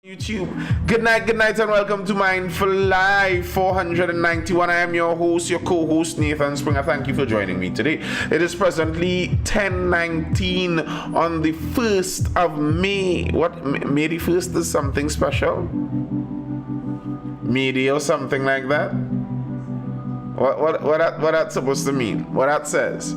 YouTube. Good night, and welcome to Mindful Live 491. I am your host, your co-host Nathan Springer. Thank you for joining me today. It is presently 10:19 on the 1st of May. What? May the 1st is something special? May Day or something like that? What that's supposed to mean? What that says?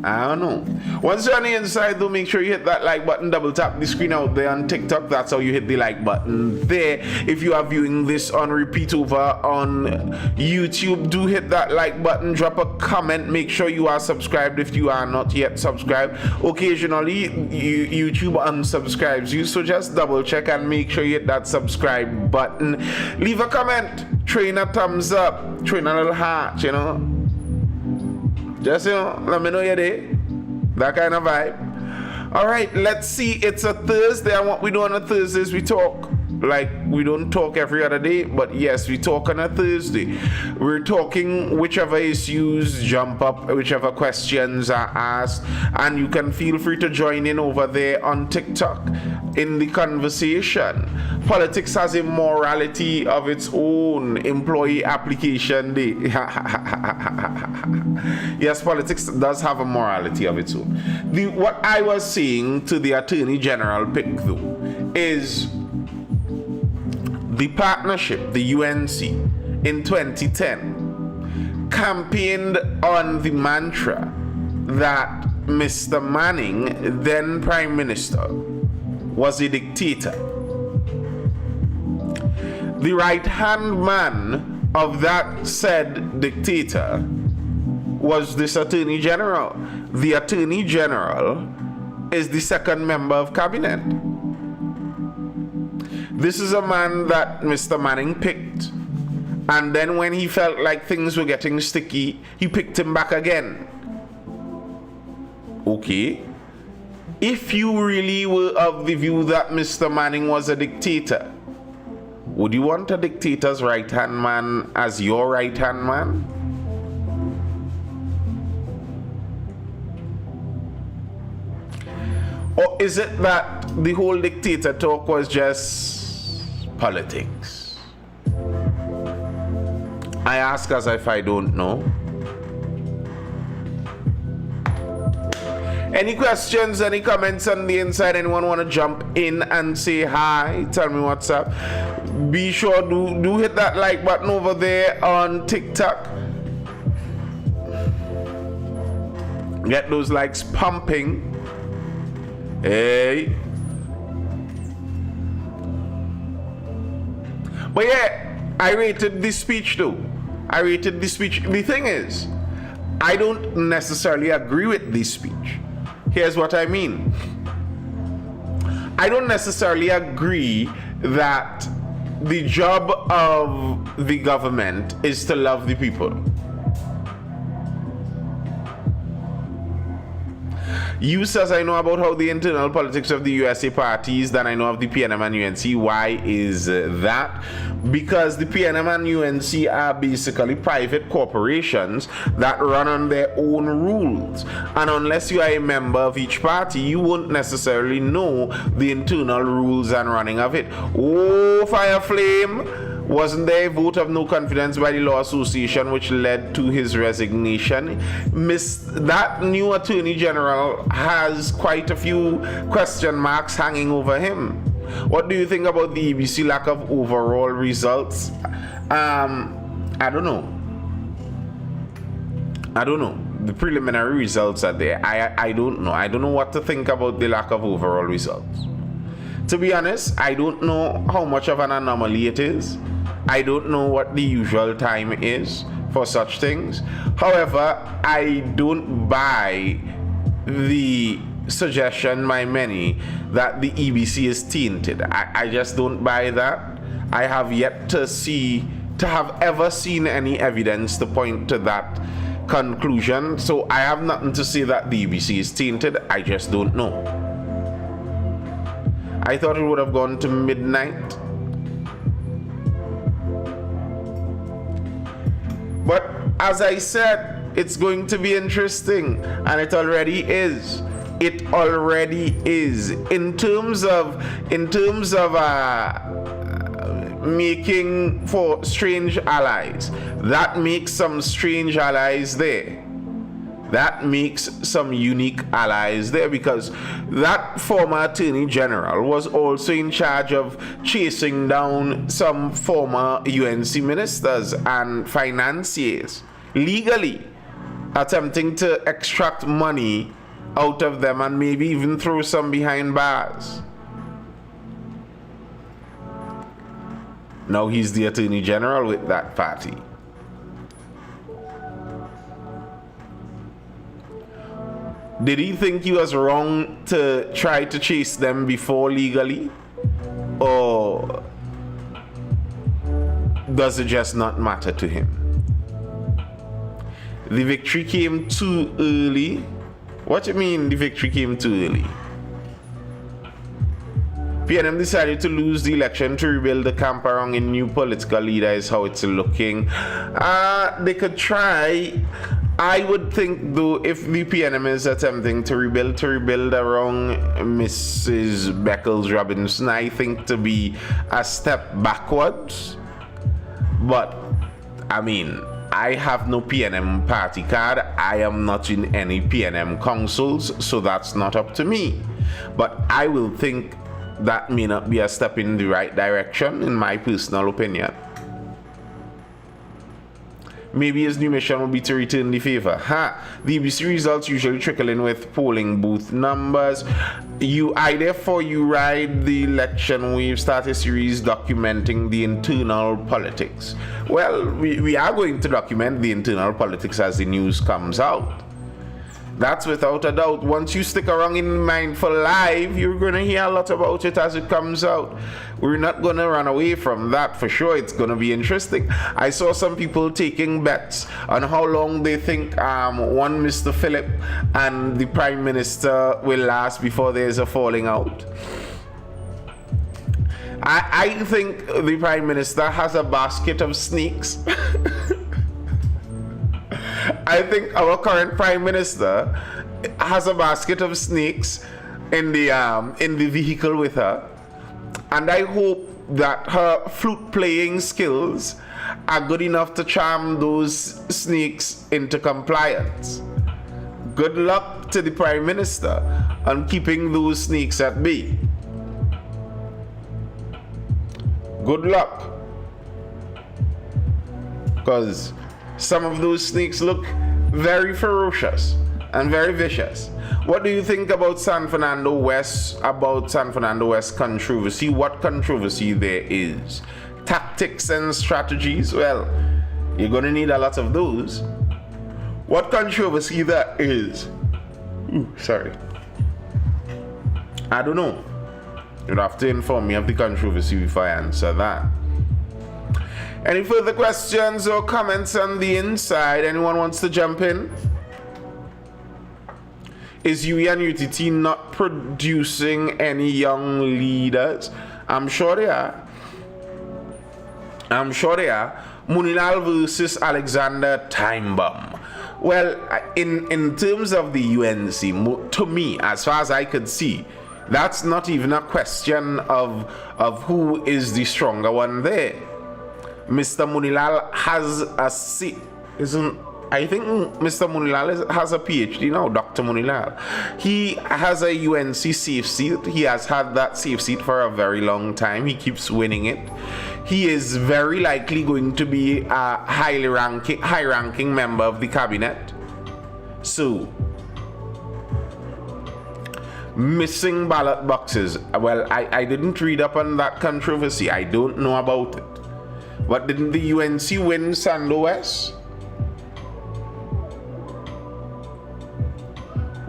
I don't know. Once you're on the inside, though, make sure you hit that like button, double tap the screen out there on TikTok. That's how you hit the like button there. If you are viewing this on repeat over on YouTube, do hit that like button, drop a comment, make sure you are subscribed if you are not yet subscribed. Occasionally, YouTube unsubscribes you, so just double check and make sure you hit that subscribe button. Leave a comment, throw in a thumbs up, throw in a little heart, you know. Just, let me know you're there. That kind of vibe. All right, let's see. It's a Thursday, and what we do on a Thursday is we talk. Like, we don't talk every other day, but yes, we talk on a Thursday. We're talking whichever issues jump up, whichever questions are asked, and you can feel free to join in over there on TikTok in the conversation. Politics has a morality of its own. Employee application day. Yes, politics does have a morality of its own. What I was saying to the Attorney General pick, though, is the partnership, the UNC, in 2010, campaigned on the mantra that Mr. Manning, then Prime Minister, was a dictator. The right-hand man of that said dictator was this Attorney General. The Attorney General is the second member of cabinet. This is a man that Mr. Manning picked, and then when he felt like things were getting sticky, he picked him back again. Okay. If you really were of the view that Mr. Manning was a dictator, would you want a dictator's right-hand man as your right-hand man? Or is it that the whole dictator talk was just politics? I ask as if I don't know. Any questions, any comments on the inside? Anyone want to jump in and say hi? Tell me what's up. Be sure do hit that like button over there on TikTok. Get those likes pumping. Hey. But yeah, I rated this speech though. I rated this speech. The thing is, I don't necessarily agree with this speech. Here's what I mean. I don't necessarily agree that the job of the government is to love the people. You says I know about how the internal politics of the USA parties than I know of the PNM and UNC. Why is that? Because the PNM and UNC are basically private corporations that run on their own rules. And unless you are a member of each party, you won't necessarily know the internal rules and running of it. Oh, fire flame! Wasn't there a vote of no confidence by the Law Association which led to his resignation? That new Attorney General has quite a few question marks hanging over him. What do you think about the EBC lack of overall results? I don't know. The preliminary results are there. I don't know. I don't know what to think about the lack of overall results. To be honest, I don't know how much of an anomaly it is. I don't know what the usual time is for such things. However, I don't buy the suggestion by many that the EBC is tainted. I just don't buy that. I have yet to have ever seen any evidence to point to that conclusion. So I have nothing to say that the EBC is tainted. I just don't know. I thought it would have gone to midnight. But as I said, it's going to be interesting, and it already is. It already is. In terms of making for strange allies, that makes some strange allies there. That makes some unique allies there, because that former Attorney General was also in charge of chasing down some former UNC ministers and financiers legally, attempting to extract money out of them and maybe even throw some behind bars. Now he's the Attorney General with that party. Did he think he was wrong to try to chase them before legally? Or does it just not matter to him? The victory came too early. What do you mean the victory came too early? PNM decided to lose the election to rebuild the camp around a new political leader is how it's looking. They could try. I would think, though, if the PNM is attempting to rebuild around Mrs. Beckles Robinson, I think to be a step backwards. But, I mean, I have no PNM party card. I am not in any PNM councils, so that's not up to me. But I will think that may not be a step in the right direction, in my personal opinion. Maybe his new mission will be to return the favor. The ABC results usually trickle in with polling booth numbers. I therefore ride the election wave, start a series documenting the internal politics. Well, we are going to document the internal politics as the news comes out. That's without a doubt. Once you stick around in Mindful Live, you're going to hear a lot about it as it comes out. We're not going to run away from that for sure. It's going to be interesting. I saw some people taking bets on how long they think one Mr. Philip and the Prime Minister will last before there's a falling out. I think the Prime Minister has a basket of snakes. I think our current Prime Minister has a basket of snakes in the vehicle with her, and I hope that her flute playing skills are good enough to charm those snakes into compliance. Good luck to the Prime Minister on keeping those snakes at bay. Good luck, because some of those snakes look very ferocious and very vicious. What do you think about San Fernando West controversy? What controversy there is? Tactics and strategies? Well, you're going to need a lot of those. What controversy there is? Sorry. I don't know. You'd have to inform me of the controversy before I answer that. Any further questions or comments on the inside? Anyone wants to jump in? Is UE and UTT not producing any young leaders? I'm sure they are. Munilal versus Alexander, time bomb. Well, in terms of the UNC, to me, as far as I could see, that's not even a question of who is the stronger one there. Mr. Munilal has a seat, I think Mr. Munilal has a PhD now, Dr. Munilal. He has a UNC safe seat. He has had that safe seat for a very long time. He keeps winning it. He is very likely going to be a high-ranking member of the cabinet. So, missing ballot boxes. Well, I didn't read up on that controversy. I don't know about it. But didn't the UNC win Sando West?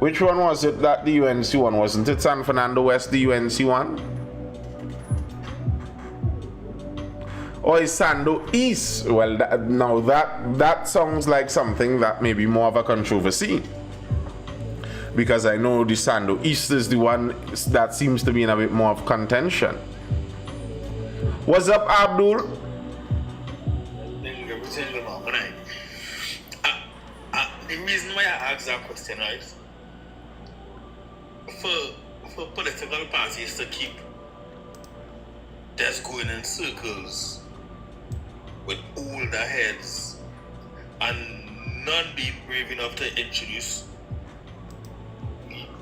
Which one was it that the UNC won? Wasn't it San Fernando West the UNC won? Or is Sando East? Well, that sounds like something that may be more of a controversy. Because I know the Sando East is the one that seems to be in a bit more of contention. What's up, Abdul? The reason why I asked that question, right? for political parties to keep just going in circles with older heads and none being brave enough to introduce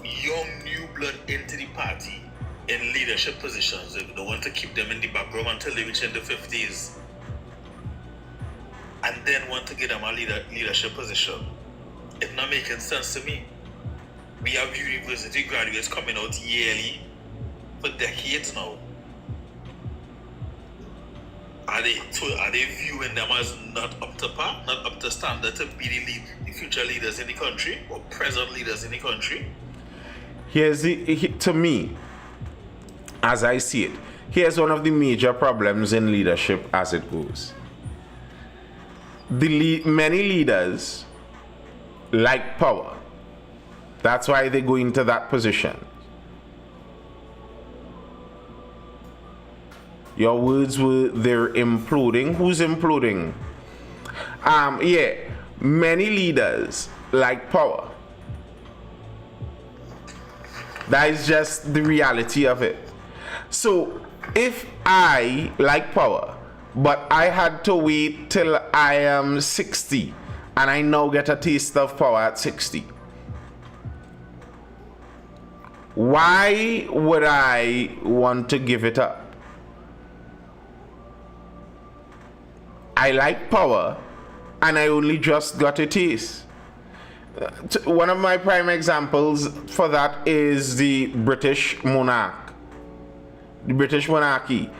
young new blood into the party in leadership positions. They want to keep them in the background until they reach in the 50s and then want to get them a leadership position. It's not making sense to me. We have university graduates coming out yearly for decades now. Are they viewing them as not up to par, not up to standard to be the future leaders in the country or present leaders in the country? To me, as I see it, here's one of the major problems in leadership as it goes. Many leaders like power. That's why they go into that position. Your words were they're imploding. Who's imploding? Many leaders like power. That is just the reality of it. So if I like power, but I had to wait till I am 60 and I now get a taste of power at 60, why would I want to give it up? I like power and I only just got a taste. One of my prime examples for that is the British monarch. The British monarchy.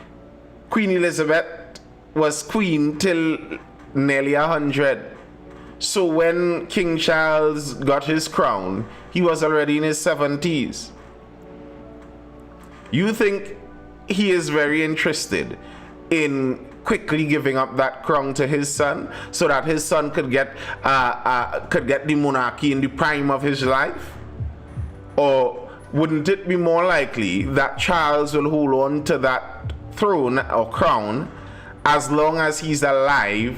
Queen Elizabeth was queen till nearly 100. So when King Charles got his crown, he was already in his 70s. You think he is very interested in quickly giving up that crown to his son so that his son could get the monarchy in the prime of his life? Or wouldn't it be more likely that Charles will hold on to that throne or crown as long as he's alive,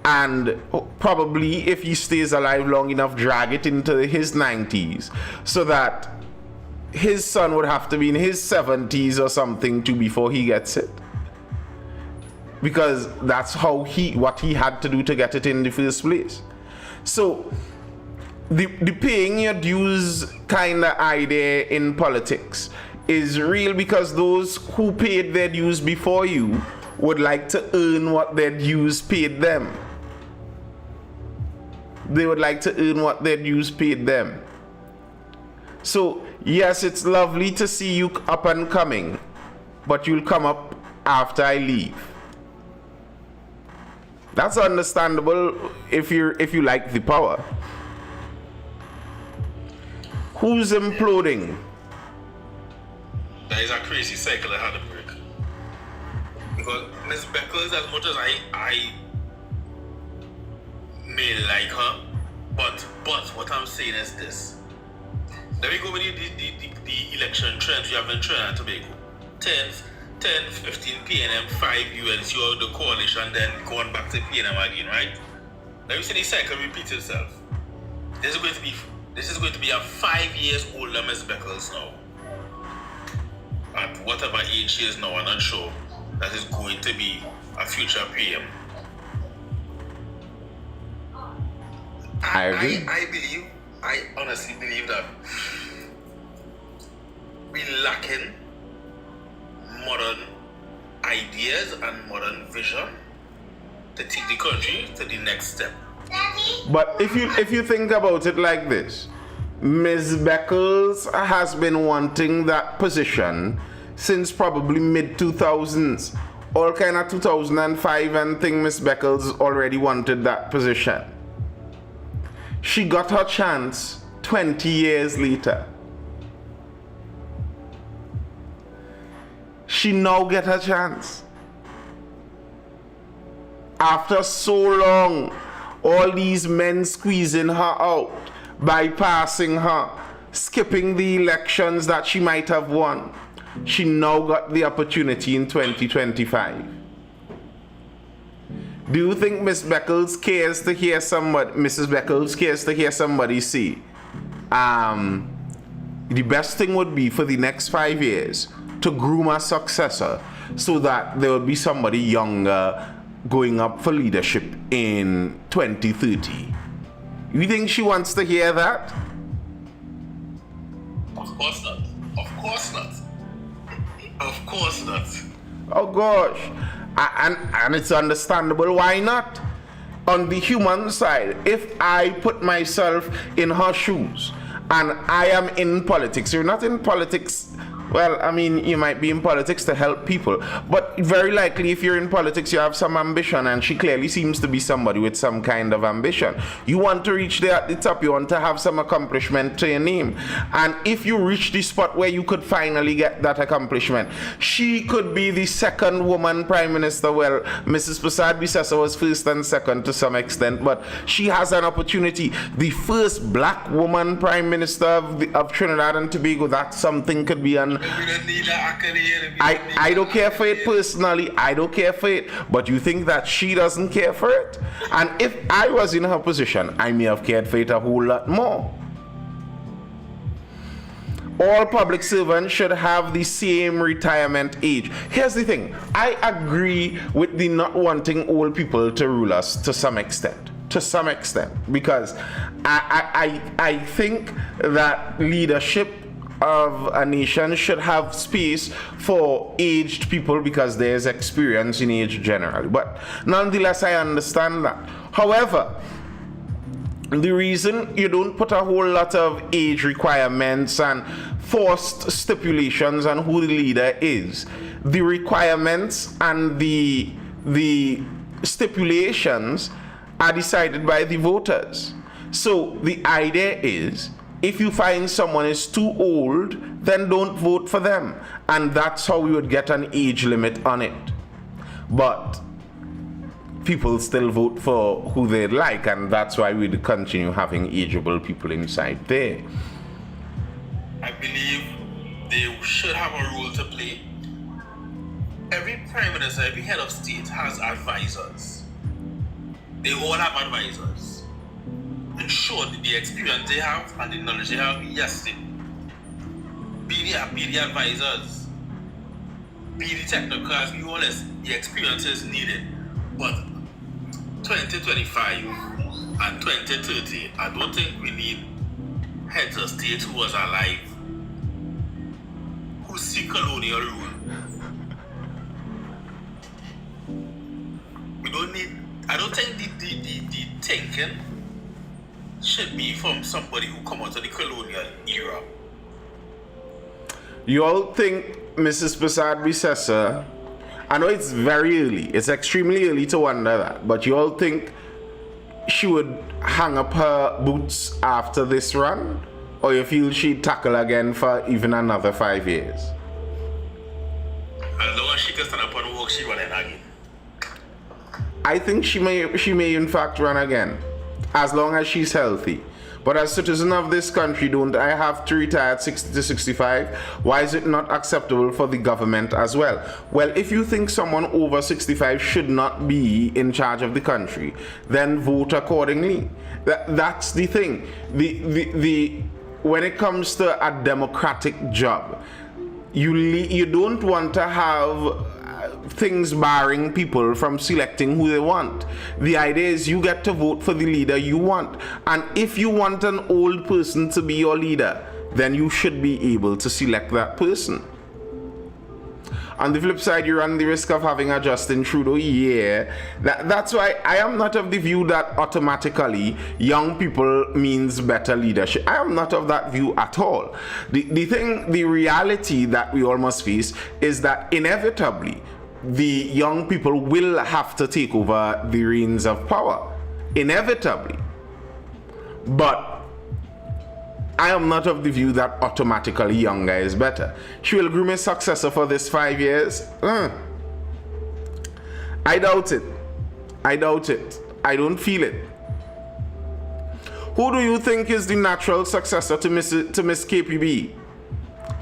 and probably if he stays alive long enough, drag it into his 90s so that his son would have to be in his 70s or something before he gets it? Because that's what he had to do to get it in the first place. So the paying your dues kind of idea in politics is real, because those who paid their dues before you would like to earn what their dues paid them. They would like to earn what their dues paid them. So yes, it's lovely to see you up and coming, but you'll come up after I leave. That's understandable if you like the power. Who's imploding? That is a crazy cycle I had to break. Because Ms. Beckles, as much as I may like her, but what I'm saying is this. Let me go with the election trends we have in Trinidad and Tobago. 10, 15 PNM, 5 UNC or the coalition, then going back to PNM again, right? Let me see the cycle repeat itself. This is going to be a 5 years older Ms. Beckles now. At whatever age she is now, I'm not sure that is going to be a future PM. I agree. I honestly believe that we're lacking modern ideas and modern vision to take the country to the next step. But if you think about it like this, Ms. Beckles has been wanting that position since probably mid-2000s. All kind of 2005 and thing, Ms. Beckles already wanted that position. She got her chance 20 years later. She now get her chance. After so long, all these men squeezing her out, bypassing her, skipping the elections that she might have won, she now got the opportunity in 2025. Do you think Mrs. Beckles cares to hear somebody say, the best thing would be for the next 5 years to groom a successor so that there would be somebody younger going up for leadership in 2030. You think she wants to hear that? Of course not. Of course not. Of course not. Oh gosh. And it's understandable. Why not? On the human side, if I put myself in her shoes and I am in politics, you're not in politics. Well, I mean, you might be in politics to help people, but very likely if you're in politics, you have some ambition, and she clearly seems to be somebody with some kind of ambition. You want to reach there at the top, you want to have some accomplishment to your name. And if you reach the spot where you could finally get that accomplishment, she could be the second woman prime minister. Well, Mrs. Prasad Bisesa was first and second to some extent, but she has an opportunity. The first black woman prime minister of Trinidad and Tobago, that something could be an I don't care for it personally. I don't care for it. But you think that she doesn't care for it? And if I was in her position, I may have cared for it a whole lot more. All public servants should have the same retirement age. Here's the thing. I agree with the not wanting old people to rule us to some extent. To some extent. Because I think that leadership of a nation should have space for aged people because there's experience in age generally. But nonetheless, I understand that. However, the reason you don't put a whole lot of age requirements and forced stipulations on who the leader is, the requirements and the stipulations are decided by the voters. So the idea is, if you find someone is too old, then don't vote for them. And that's how we would get an age limit on it. But people still vote for who they like, and that's why we'd continue having ageable people inside there. I believe they should have a role to play. Every prime minister, every head of state has advisors. They all have advisors. Ensure that the experience they have and the knowledge they have, yes, be the advisors, be the technocrats, be honest, the experience is needed. But 2025 and 2030, I don't think we need heads of state who was alive, who see colonial rule. We don't need, I don't think the thinking should be from somebody who come out of the colonial era. You all think Mrs. Prasad Bisesa, I know it's very early, it's extremely early to wonder that, but you all think she would hang up her boots after this run? Or you feel she'd tackle again for even another 5 years? As long as she can stand up and walk, she run again. I think she may in fact run again, as long as she's healthy. But as citizen of this country, don't I have to retire at 60 to 65? Why is it not acceptable for the government as well? Well, if you think someone over 65 should not be in charge of the country, then vote accordingly. That's the thing. When it comes to a democratic job, you don't want to have things barring people from selecting who they want. The idea is you get to vote for the leader you want. And if you want an old person to be your leader, then you should be able to select that person. On the flip side, you run the risk of having a Justin Trudeau. Yeah, that's why I am not of the view that automatically young people means better leadership. I am not of that view at all. The reality that we all must face is that inevitably the young people will have to take over the reins of power. Inevitably. But I am not of the view that automatically younger is better. She will groom a successor for this 5 years. I doubt it. I doubt it. I don't feel it. Who do you think is the natural successor to Miss KPB?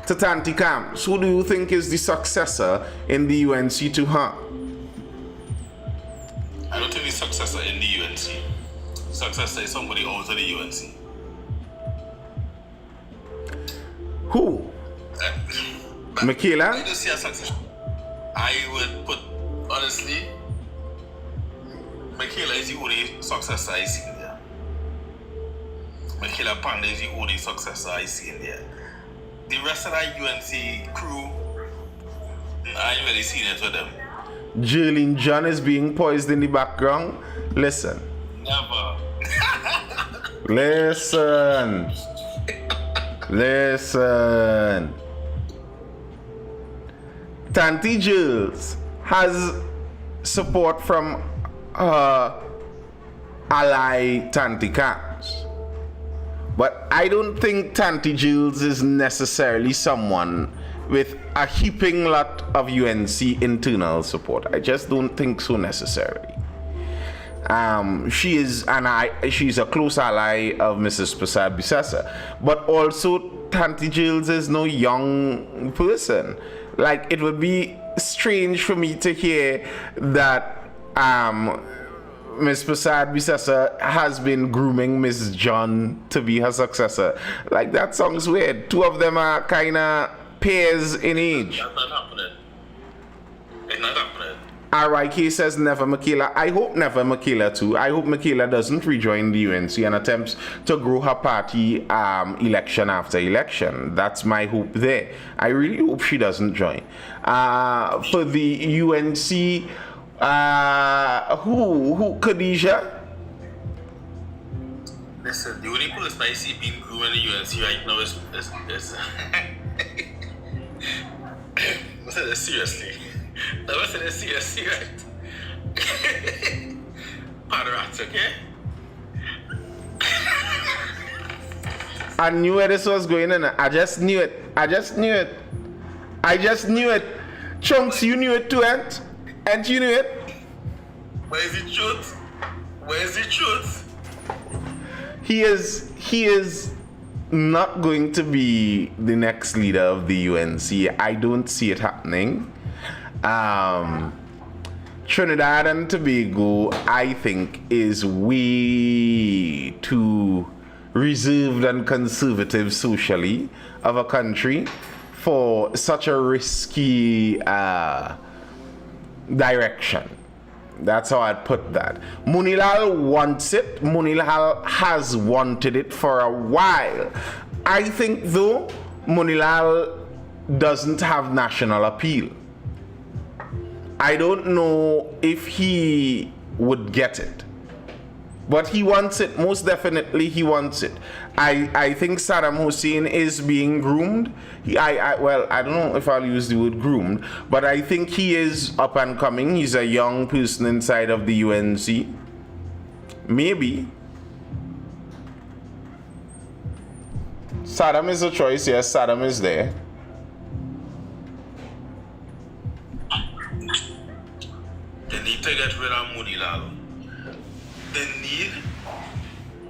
To Tanti Camps? Who do you think is the successor in the UNC to her? I don't think the successor in the UNC. Successor is somebody out of the UNC. Who? Michaela? I just see a success. I would put, honestly, Michaela is the only successor I see in there. Michaela Panda is the only successor I see in there. The rest of that UNC crew, I ain't really seen it with them. Jillian John is being poised in the background. Listen. Never. Listen. Listen. Tanti Jules has support from her ally Tanti Camps. But I don't think Tanti Jules is necessarily someone with a heaping lot of UNC internal support. I just don't think so necessarily. She's a close ally of Mrs. Prasad Bisasa, but also Tanti Jules is no young person. Like, it would be strange for me to hear that Miss Prasad Bisasa has been grooming Miss John to be her successor. Like, that sounds weird. Two of them are kind of peers in age. That's not happening. It's not happening. RYK says never Michaela. I hope never Michaela too. I hope Michaela doesn't rejoin the UNC and attempts to grow her party election after election. That's my hope there. I really hope she doesn't join. For the UNC, who Khadijah? Listen, the only person I see being grooming the UNC right now is I said this seriously. I said this seriously, right? Padrats, okay? I knew where this was going in. I just knew it. I just knew it. Chunks, you knew it too, Ant? Ant, you knew it? Where is the truth? Where is the truth? He is not going to be the next leader of the UNC. I don't see it happening. Trinidad and Tobago, I think, is way too reserved and conservative socially of a country for such a risky direction. That's how I'd put that. Munilal wants it. Munilal has wanted it for a while. I think, though, Munilal doesn't have national appeal. I don't know if he would get it. But he wants it. Most definitely he wants it. I think Saddam Hussein is being groomed. Well, I don't know if I'll use the word groomed, but I think he is up and coming. He's a young person inside of the UNC. Maybe. Saddam is a choice. Yes, Saddam is there. They need to get rid of Munilal. They need,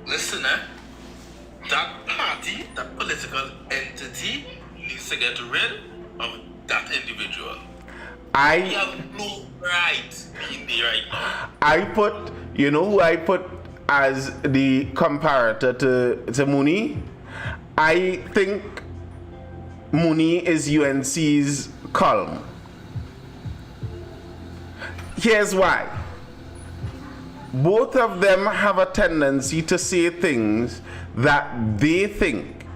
listen, that party, that political entity needs to get rid of that individual. He has no right being there right now. You know who I put as the comparator to Mooney? I think Mooney is UNC's column. Here's why. Both of them have a tendency to say things that they think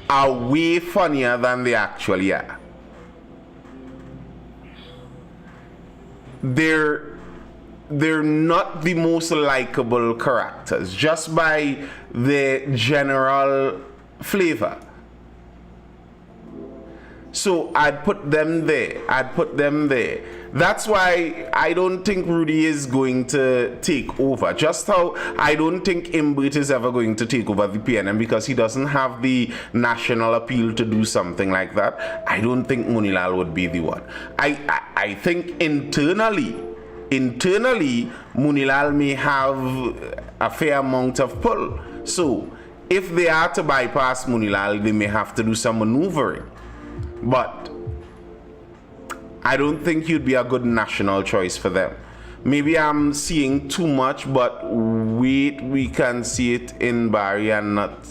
are way funnier than they actually are. They're not the most likable characters, just by their general flavor. So I'd put them there. That's why I don't think Rudy is going to take over. Just how I don't think Imbert is ever going to take over the PNM because he doesn't have the national appeal to do something like that. I don't think Munilal would be the one. I think internally, Munilal may have a fair amount of pull. So if they are to bypass Munilal, they may have to do some maneuvering. But I don't think he'd be a good national choice for them. Maybe I'm seeing too much, but wait, we can see it in Barry and not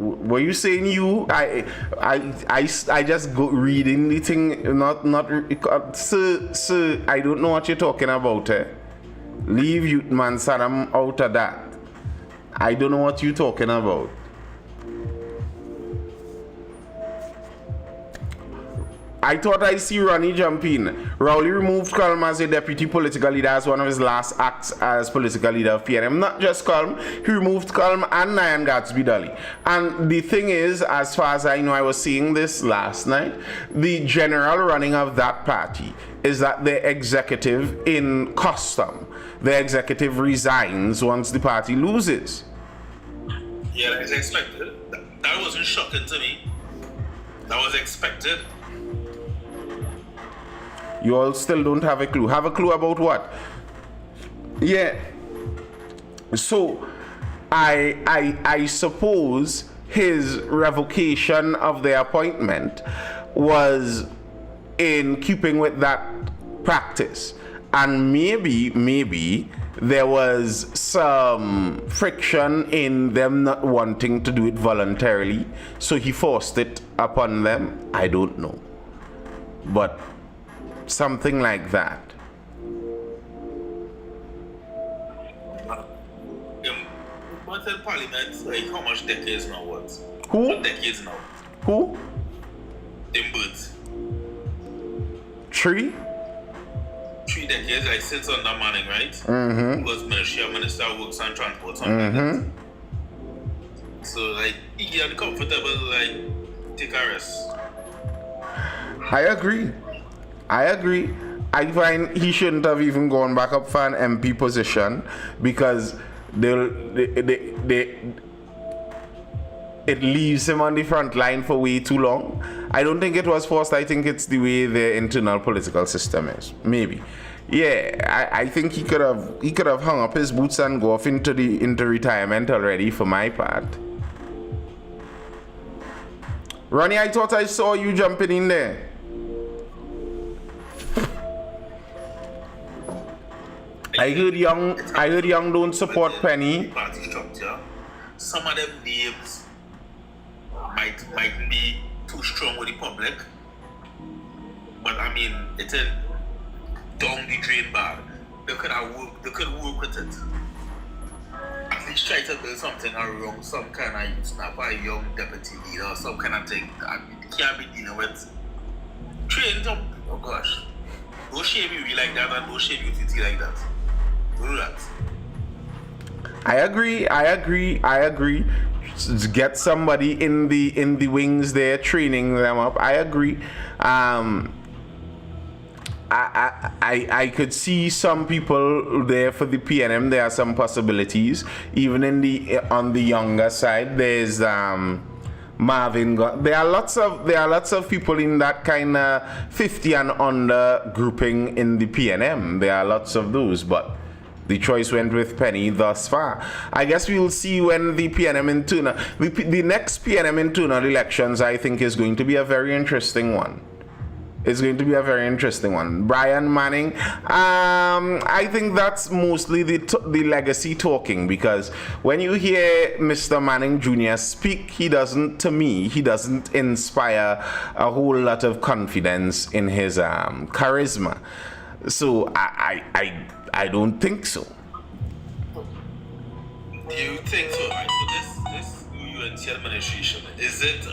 Were you saying you? I just go reading the thing. Sir, I don't know what you're talking about. Leave you, man, Saddam, out of that. I don't know what you're talking about. I thought I see Ronnie jump in. Rowley removed Colm as a deputy political leader as one of his last acts as political leader of PNM. Not just Colm, he removed Colm and Nyan Gatsby Dolly. And the thing is, as far as I know, I was seeing this last night, the general running of that party is that the executive in custom, the executive resigns once the party loses. Yeah, that is expected. That wasn't shocking to me. That was expected. You all still don't have a clue. Have a clue about what? Yeah. So, I suppose his revocation of the appointment was in keeping with that practice. And maybe there was some friction in them not wanting to do it voluntarily. So he forced it upon them. I don't know. But something like that. What's in Parliament? Like how much decades now? What? Who? What decades now? Who? Them birds. 3? 3 decades, like since under Manning, right? Mm-hmm. Was Minister of Works and Transport, something like that. So like he get comfortable, like take a rest. I agree. I find he shouldn't have even gone back up for an MP position because it leaves him on the front line for way too long. I don't think it was forced. I think it's the way the internal political system is. Maybe. Yeah, I think he could have hung up his boots and go off into retirement already for my part. Ronnie, I thought I saw you jumping in there. I heard Young don't support Penny. Party structure. Some of them names might be too strong with the public, but I mean it's in down the drain bar. They could work with it. At least try to build something around some kind of snap a young deputy leader or some kind of thing that can't be dealing with. Train them. Oh gosh. Don't shame you like that and don't shame you TT like that. Do that. I agree. Just get somebody in the wings there, training them up. I agree. I could see some people there for the PNM. There are some possibilities. Even on the younger side, there's Marvin. There are lots of people in that kind of 50 and under grouping in the PNM. There are lots of those, but the choice went with Penny thus far. I guess we will see when the PNM internal, the next PNM internal elections, I think, is going to be a very interesting one. It's going to be a very interesting one. Brian Manning, I think that's mostly the legacy talking, because when you hear Mr. Manning Jr. speak, he doesn't inspire a whole lot of confidence in his charisma. So I don't think so. Do you think so? Right? So this UNC administration, is it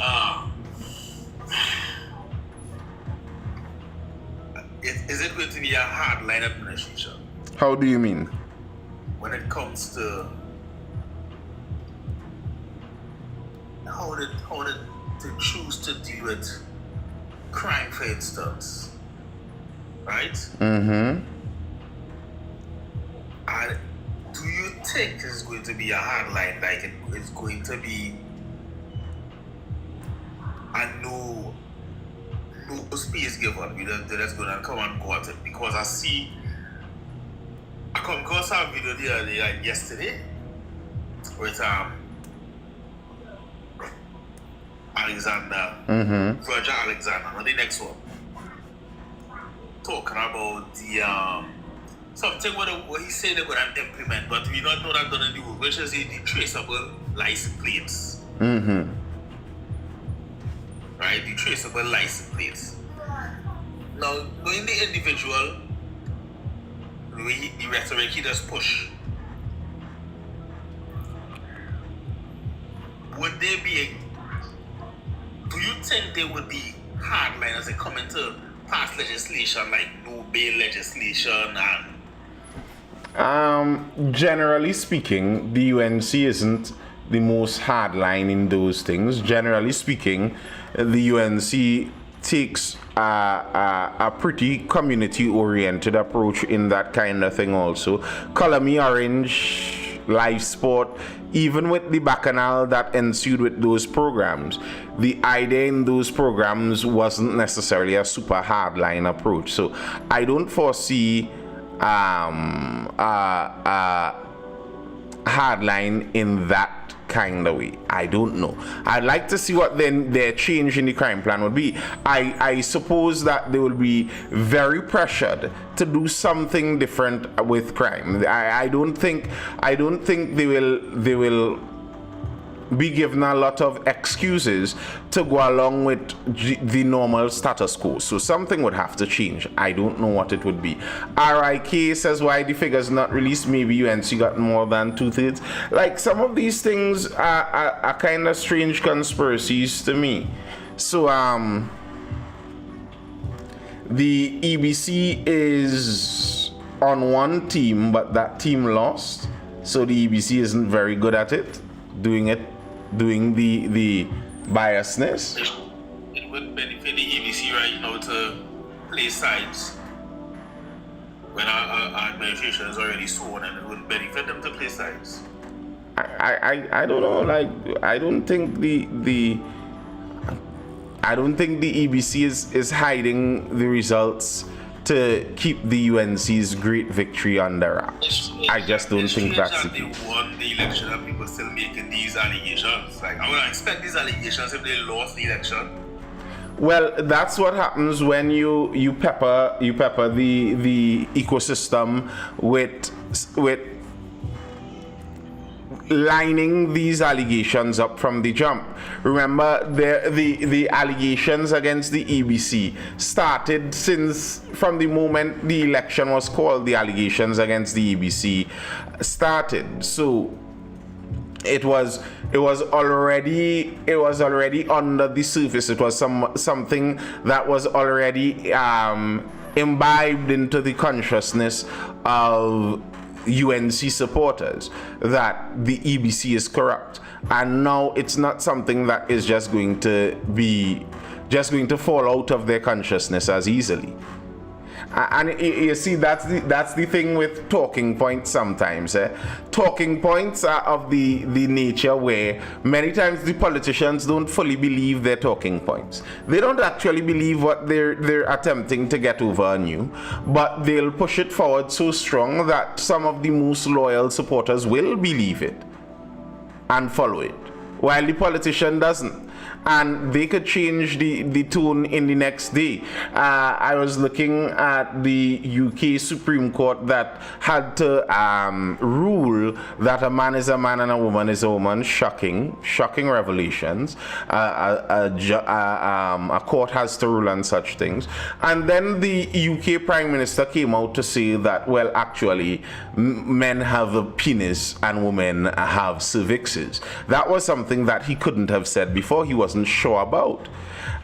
going to be a hardline administration? How do you mean? When it comes to how to choose to deal with crime, for instance, right? Mm-hmm. And do you think it's going to be a hard line, like it's going to be a no space given? They're just going to come and go at it? Because I come across a video the other day, like yesterday, with Alexander, Roger Alexander, and the next one, talking about the something what he said they're going to implement, but we don't know that done in the work, which is the traceable license plates. right? The traceable license plates. Now, knowing the individual, the rhetoric he does push, would they be, do you think they would be hardline as they come into pass legislation like no bail legislation and Generally speaking, the UNC isn't the most hardline in those things. Generally speaking, the UNC takes a pretty community-oriented approach in that kind of thing also. Color Me Orange, live sport, even with the bacchanal that ensued with those programs, the idea in those programs wasn't necessarily a super hardline approach. So I don't foresee hardline in that kind of way. I don't know. I'd like to see what then their change in the crime plan would be. I suppose that they will be very pressured to do something different with crime. I don't think they will be given a lot of excuses to go along with the normal status quo. So something would have to change. I don't know what it would be. RIK says why the figures not released. Maybe UNC got more than 2/3. Like, some of these things are kind of strange conspiracies to me. So the EBC is on one team, but that team lost. So the EBC isn't very good at it, doing the biasness. it would benefit the EBC right now to play sides when our administration is already sworn, and it would benefit them to play sides. I don't know. Like, I don't think the EBC is hiding the results to keep the UNC's great victory under wraps. I just don't think that's the case. They won the election and people still making these allegations. Like, I would expect these allegations if they lost the election. Well, that's what happens when you pepper the ecosystem with lining these allegations up from the jump. Remember, the allegations against the EBC started from the moment the election was called. The allegations against the EBC started. So it was already under the surface. It was something that was already imbibed into the consciousness of UNC supporters that the EBC is corrupt, and now it's not something that is just going to fall out of their consciousness as easily. And you see, that's the thing with talking points sometimes. Talking points are of the nature where many times the politicians don't fully believe their talking points. They don't actually believe what they're attempting to get over on you, but they'll push it forward so strong that some of the most loyal supporters will believe it and follow it, while the politician doesn't. And they could change the tune in the next day. I was looking at the UK Supreme Court that had to rule that a man is a man and a woman is a woman. Shocking revelations. A court has to rule on such things. And then the UK Prime Minister came out to say that, well, actually, men have a penis and women have cervixes. That was something that he couldn't have said before. He wasn't sure about,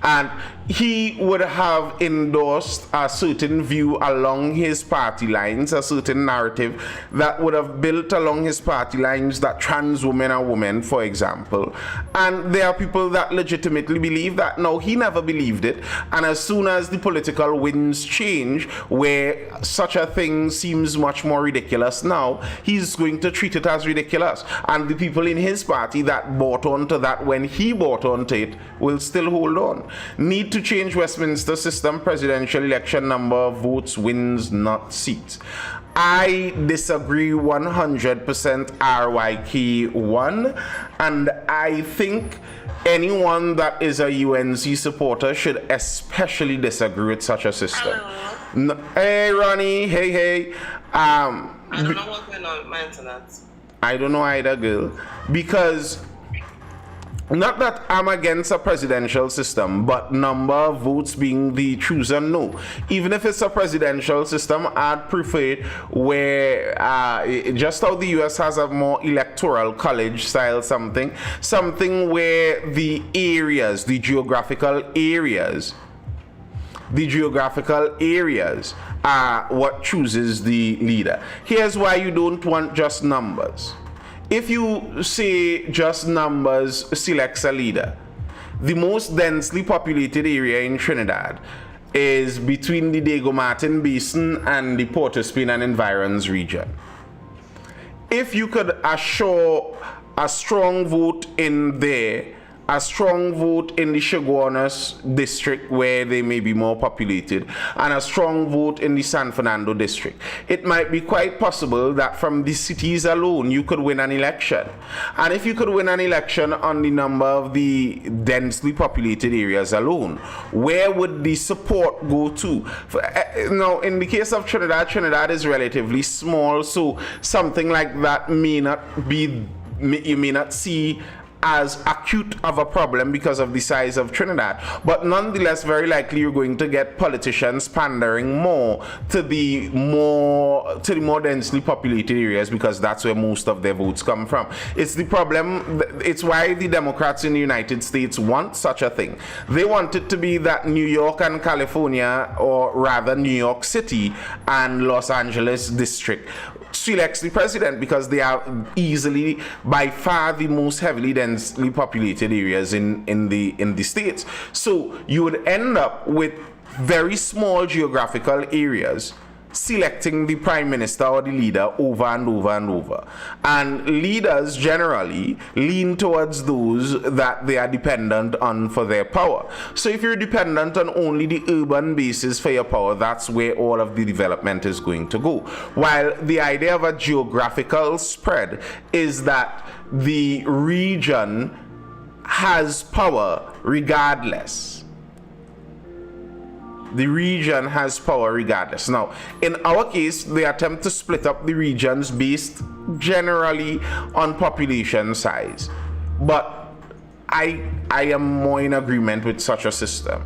and he would have endorsed a certain view along his party lines, a certain narrative that would have built along his party lines that trans women are women, for example. And there are people that legitimately believe that. No, he never believed it, and as soon as the political winds change, where such a thing seems much more ridiculous now, he's going to treat it as ridiculous, and the people in his party that bought onto that when he bought onto it will still hold on. Need to change Westminster system. Presidential election number of votes wins, not seats. I disagree 100%. RYK1, and I think anyone that is a UNC supporter should especially disagree with such a system. No, hey Ronnie, hey. I don't know what's going on with my internet. I don't know either, girl, because not that I'm against a presidential system, but number of votes being the truth and no. Even if it's a presidential system, I'd prefer it where just how the US has a more electoral college style something where the areas, the geographical areas are what chooses the leader. Here's why you don't want just numbers. If you say just numbers selects a leader, the most densely populated area in Trinidad is between the Diego Martin Basin and the Port of Spain and environs region. If you could assure a strong vote in there, a strong vote in the Chaguanas district where they may be more populated, and a strong vote in the San Fernando district, it might be quite possible that from the cities alone you could win an election. And if you could win an election on the number of the densely populated areas alone, where would the support go to? Now, in the case of Trinidad is relatively small, so something like that may not be, you may not see as acute of a problem because of the size of Trinidad, but nonetheless very likely you're going to get politicians pandering more to the more densely populated areas because that's where most of their votes come from. It's the problem, it's why the Democrats in the United States want such a thing. They want it to be that New York and California, or rather New York City and Los Angeles district, selects the president because they are easily by far the most heavily densely populated areas in the states. So you would end up with very small geographical areas selecting the prime minister or the leader over and over and over. And leaders generally lean towards those that they are dependent on for their power. So if you're dependent on only the urban basis for your power, that's where all of the development is going to go. While the idea of a geographical spread is that the region has power regardless. The region has power regardless. Now, in our case, they attempt to split up the regions based generally on population size. But I am more in agreement with such a system,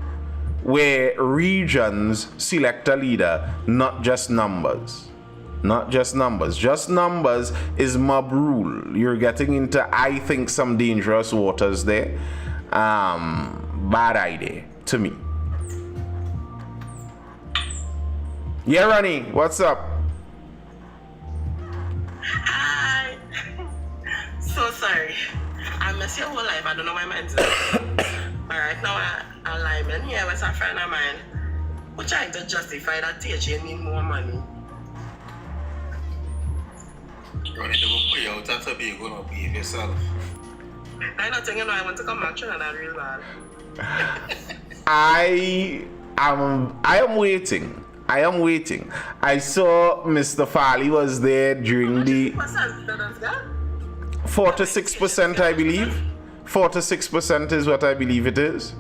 where regions select a leader, not just numbers. Not just numbers. Just numbers is mob rule. You're getting into, I think, some dangerous waters there. Bad idea to me. Yeah, Ronnie, what's up? Hi. So sorry. I miss your whole life. I don't know my mind's But right now, I'm lineman here with a friend of mine who trying to justify that TJ need more money. Ronnie, they will put you out after you're going to behave yourself. I don't think I want to come back to that real bad. I am waiting. I saw Mr. Farley was there during the 4 to 6%, I believe. 4 to 6% is what I believe it is.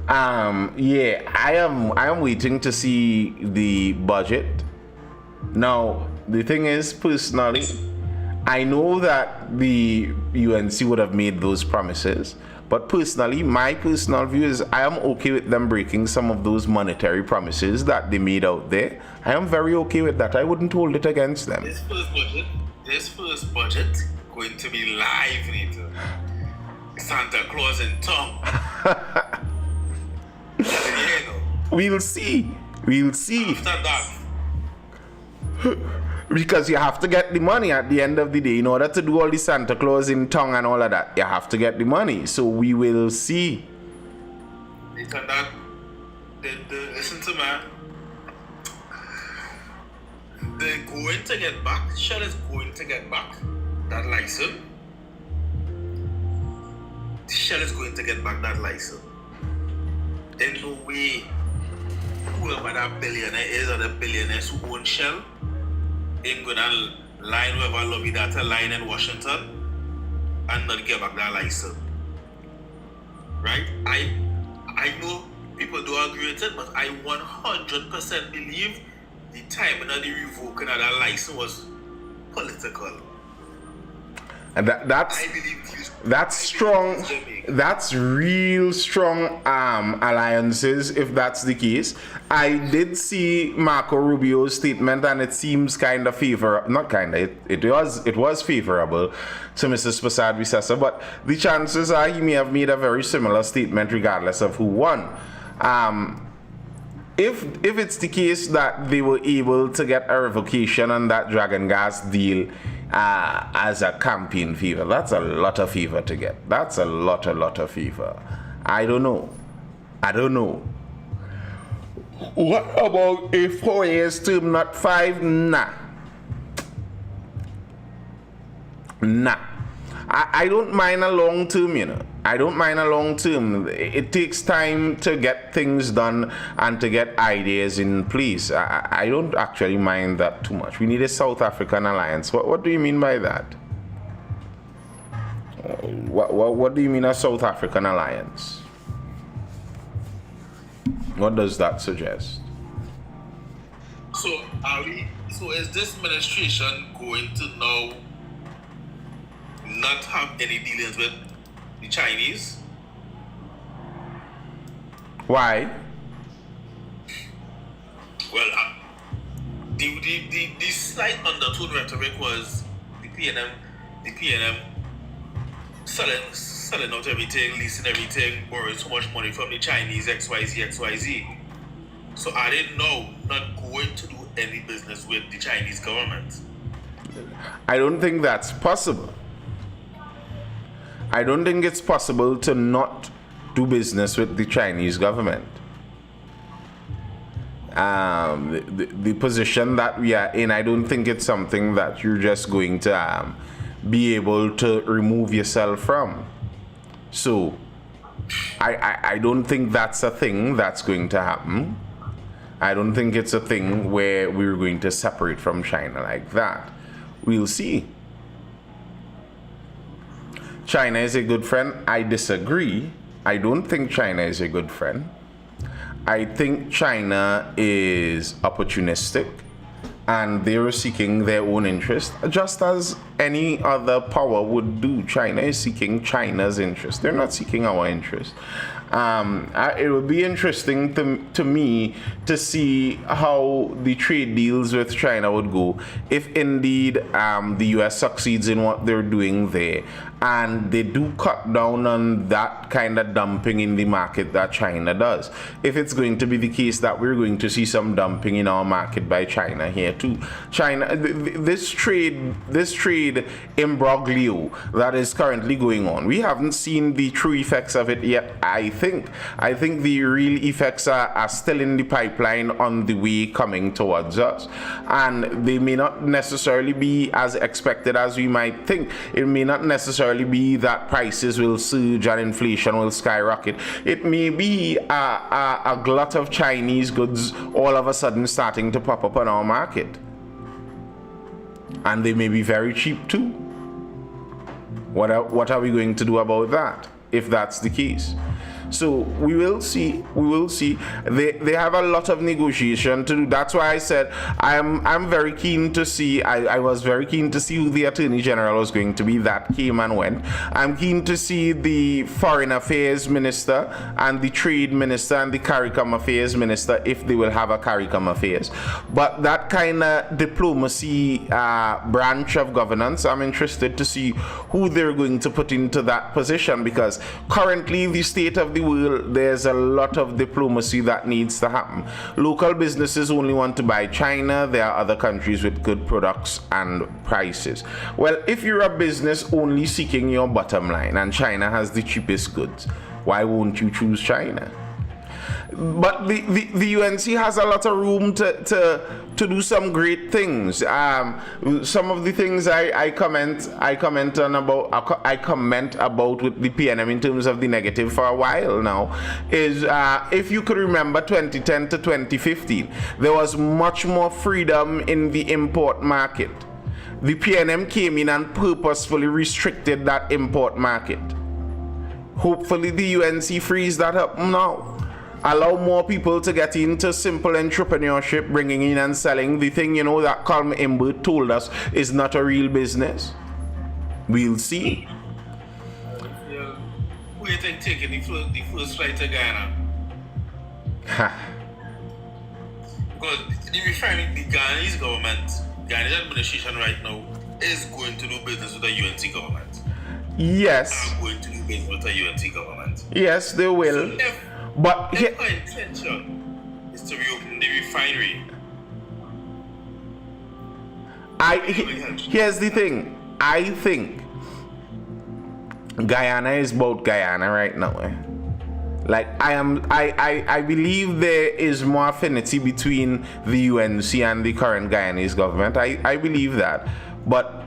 Yeah, I am waiting to see the budget. Now, the thing is, personally, I know that the UNC would have made those promises. But personally, my personal view is I am okay with them breaking some of those monetary promises that they made out there. I am very okay with that. I wouldn't hold it against them. This first budget going to be live later. Santa Claus in tongue. We'll see. After that. Because you have to get the money at the end of the day. In order to do all the Santa Claus in tongue and all of that, you have to get the money. So we will see. Later that, listen to me. They're going to get back. Shell is going to get back that license. Shell is going to get back that license. There's no way whoever that billionaire is or the billionaires who own Shell ain't gonna line whoever lobby that line in Washington and not give back that license. Right? I know people do agree with it, but I 100% believe the timing of the revoking of that license was political. And I believe that's strong. That's real strong alliances. If that's the case, I did see Marco Rubio's statement, and it seems kind of favorable. Not kind of. It was favorable to Mrs. Prasad Visesa, but the chances are he may have made a very similar statement, regardless of who won. If it's the case that they were able to get a revocation on that Dragon Gas deal as a campaign favor, that's a lot of favor to get. That's a lot of favor. I don't know. What about a 4 years term, not 5? Nah. I don't mind a long term, you know. I don't mind a long term. It takes time to get things done and to get ideas in place. I don't actually mind that too much. We need a South African alliance. What do you mean by that? What do you mean a South African alliance? What does that suggest? So is this administration going to now not have any dealings with the Chinese? Why? Well, the slight undertone rhetoric was the PNM selling out everything, leasing everything, borrowing so much money from the Chinese, XYZ. So are they now not going to do any business with the Chinese government? I don't think that's possible. I don't think it's possible to not do business with the Chinese government. The position that we are in, I don't think it's something that you're just going to be able to remove yourself from. So, I don't think that's a thing that's going to happen. I don't think it's a thing where we're going to separate from China like that. We'll see. China is a good friend. I disagree. I don't think China is a good friend. I think China is opportunistic, and they're seeking their own interest, just as any other power would do. China is seeking China's interest. They're not seeking our interest. It would be interesting to me to see how the trade deals with China would go if indeed the US succeeds in what they're doing there, and they do cut down on that kind of dumping in the market that China does. If it's going to be the case that we're going to see some dumping in our market by China here too. China, this trade imbroglio that is currently going on, we haven't seen the true effects of it yet. I think the real effects are still in the pipeline, on the way coming towards us, and they may not necessarily be as expected as we might think. It may not necessarily be that prices will surge and inflation will skyrocket. It may be a glut of Chinese goods all of a sudden starting to pop up on our market, and they may be very cheap too. What are we going to do about that if that's the case? So we will see. They have a lot of negotiation to do. That's why I said I'm very keen to see. I was very keen to see who the Attorney General was going to be. That came and went. I'm keen to see the Foreign Affairs Minister and the Trade Minister and the CARICOM Affairs Minister, if they will have a CARICOM Affairs. But that kind of diplomacy branch of governance, I'm interested to see who they're going to put into that position, because currently the state of the world, there's a lot of diplomacy that needs to happen. Local businesses only want to buy China. There are other countries with good products and prices. Well, if you're a business only seeking your bottom line and China has the cheapest goods, why won't you choose China? But the UNC has a lot of room to do some great things. Some of the things I comment about with the PNM in terms of the negative for a while now is, if you could remember 2010 to 2015, there was much more freedom in the import market. The PNM came in and purposefully restricted that import market. Hopefully the UNC frees that up now. Allow more people to get into simple entrepreneurship, bringing in and selling the thing, that Colm Imbert told us is not a real business. We'll see. Yeah. Who do you think taking the first flight to Ghana? Because the refinery, the Ghanaian government, Ghanaian administration right now is going to do business with the UNC government. Yes. I'm going to do business with the UNC government. Yes, they will. So But their intention is to reopen the refinery. Here's the thing. I think Guyana is about Guyana right now. Like I believe there is more affinity between the UNC and the current Guyanese government. I believe that. But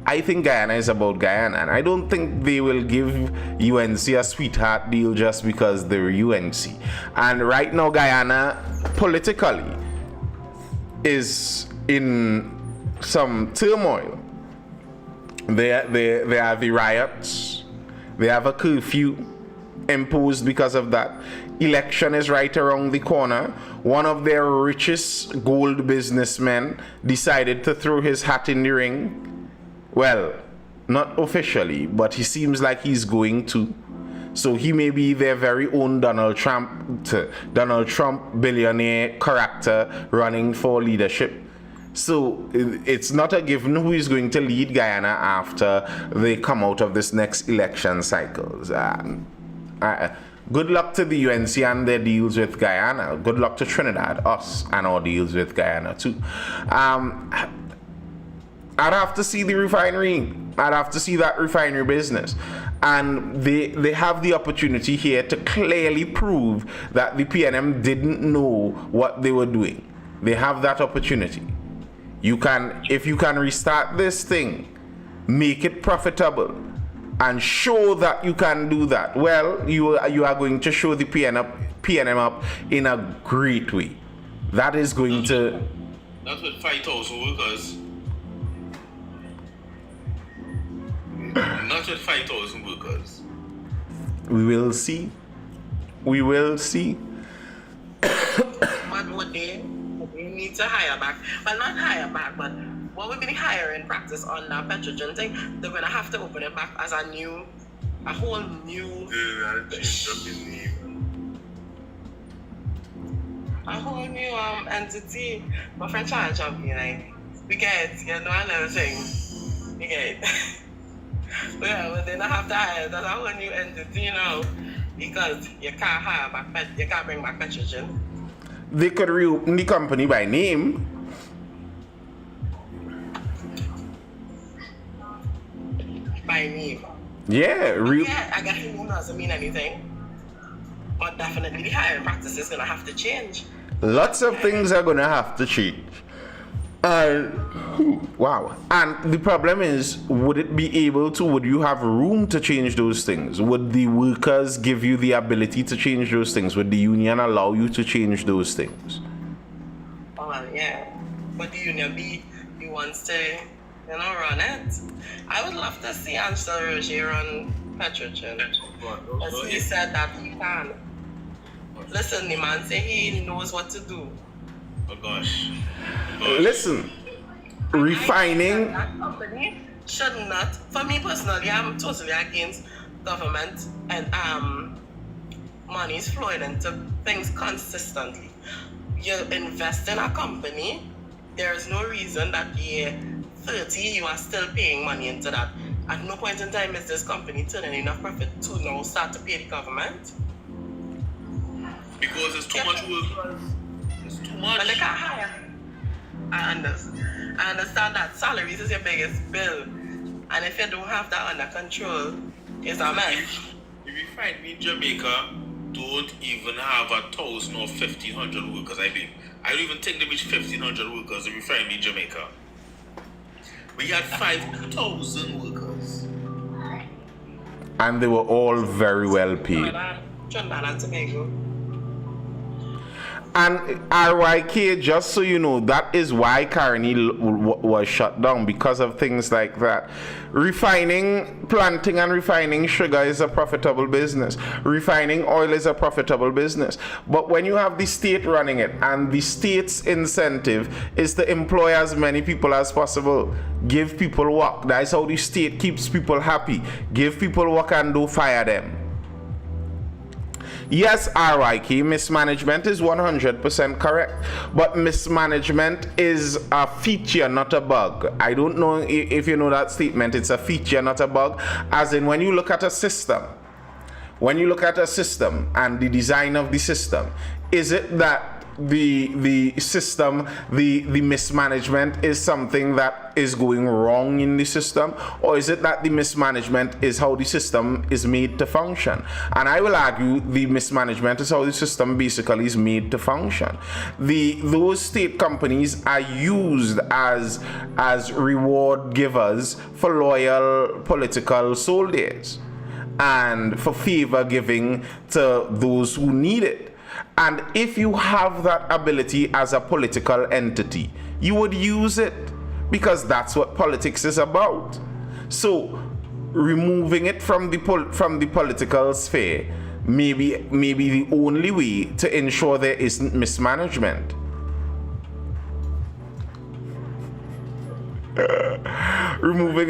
I think Guyana is about Guyana, and I don't think they will give UNC a sweetheart deal just because they're UNC. And right now Guyana politically is in some turmoil. There are the riots. They have a curfew imposed because of that. Election is right around the corner. One of their richest gold businessmen decided to throw his hat in the ring. Well, not officially, but he seems like he's going to. So he may be their very own Donald Trump billionaire character running for leadership. So it's not a given who is going to lead Guyana after they come out of this next election cycles. Good luck to the UNC and their deals with Guyana. Good luck to Trinidad, us, and our deals with Guyana too. I'd have to see the refinery. I'd have to see that refinery business. And they have the opportunity here to clearly prove that the PNM didn't know what they were doing. They have that opportunity. If you can restart this thing, make it profitable, and show that you can do that, well, you are going to show the PNM up in a great way. That is going to... That's with 5,000 workers. Not with 5,000 workers. We will see. We will see. But would they need to hire back? Well, not hire back, but what would be the hiring practice on that petrogen thing? They're going to have to open it back as a whole new... A whole new entity. My friend tried to jump in, like, we get, you know, another thing. We get. Well, but they don't have to hire. That's a whole new entity, you know, because you can't hire back, you can't bring back petrogen. They could reopen the company by name. By name. Yeah, Yeah, I guess the name doesn't mean anything. But definitely the hiring practice is gonna have to change. Lots of things are gonna have to change. Wow. And the problem is, would you have room to change those things? Would the workers give you the ability to change those things? Would the union allow you to change those things? Well, yeah. But the union be the ones to, run it. I would love to see Angela Roger run Petrogen. As he said that he can. Listen, the man say he knows what to do. Oh gosh. Listen, refining. That company should not. For me personally, I'm totally against government and monies flowing into things consistently. You invest in a company, there is no reason that year 30 you are still paying money into that. At no point in time is this company turning enough profit to now start to pay the government. Because it's too much work. It's too much. But they can't hire. I understand that salaries is your biggest bill. And if you don't have that under control, it's a mess. If you find me in Jamaica, don't even have 1,000 or 1,500 workers, I don't even think they reach 1,500 workers if you find me in Jamaica. We had 5,000 workers. And they were all very well paid. Trinidad and Tobago. And RYK, just so you know, that is why Carney was shut down, because of things like that. Planting and refining sugar is a profitable business. Refining oil is a profitable business. But when you have the state running it, and the state's incentive is to employ as many people as possible, give people work. That's how the state keeps people happy. Give people work and don't fire them. Yes, RYK, mismanagement is 100% correct, but mismanagement is a feature, not a bug. I don't know if you know that statement. It's a feature, not a bug. As in, when you look at a system, and the design of the system, is it that the system, the mismanagement is something that is going wrong in the system, or is it that the mismanagement is how the system is made to function? And I will argue the mismanagement is how the system basically is made to function. Those state companies are used as reward givers for loyal political soldiers and for favor giving to those who need it. And if you have that ability as a political entity, you would use it, because that's what politics is about. So removing it from the political sphere may be the only way to ensure there isn't mismanagement. Removing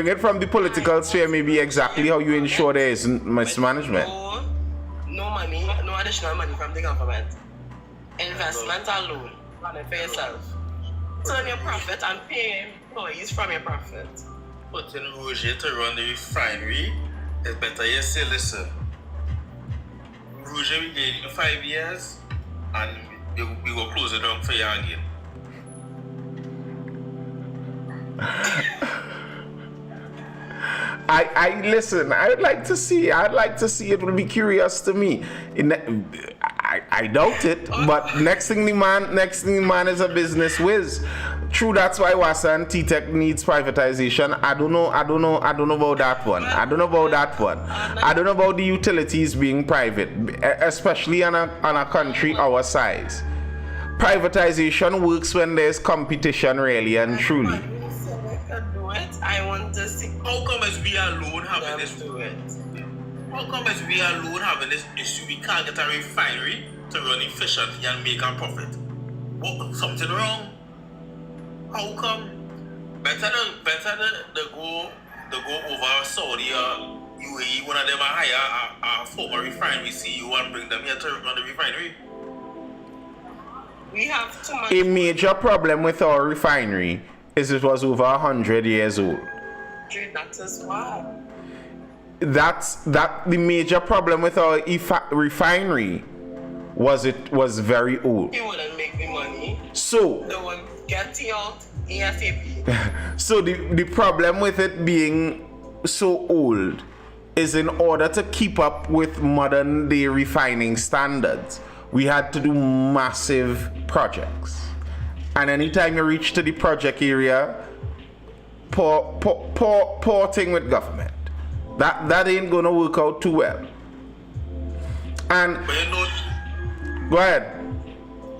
it from the political sphere may be exactly how you ensure there isn't mismanagement. No money, no additional money from the government. Investment alone, run it for yourself. Turn your profit and pay employees from your profit. Putting Roger to run the refinery is better. You say, listen, Roger, we gave you 5 years and we will close it down for you again. I listen. I'd like to see. It will be curious to me. I doubt it. But next thing the man is a business whiz. True, that's why Wassa and T-Tech needs privatization. I don't know about that one. I don't know about the utilities being private, especially on a country our size. Privatization works when there's competition, really and truly. I want to see. How come as we alone having this? How come as we alone having this issue? We can't get a refinery to run efficiently and make a profit. What, something wrong? How come? Better to go over Saudi or UAE. One of them are hire a former refinery CEO and bring them here to run the refinery. We have too much. A major problem with our refinery is it was over 100 years old. That is why. That's the major problem with our refinery was it was very old. You wouldn't make the money. So they would get you out ASAP. So the problem with it being so old is, in order to keep up with modern day refining standards, we had to do massive projects. And anytime you reach to the project area, poor thing with government. That ain't gonna work out too well. And but you know, go ahead.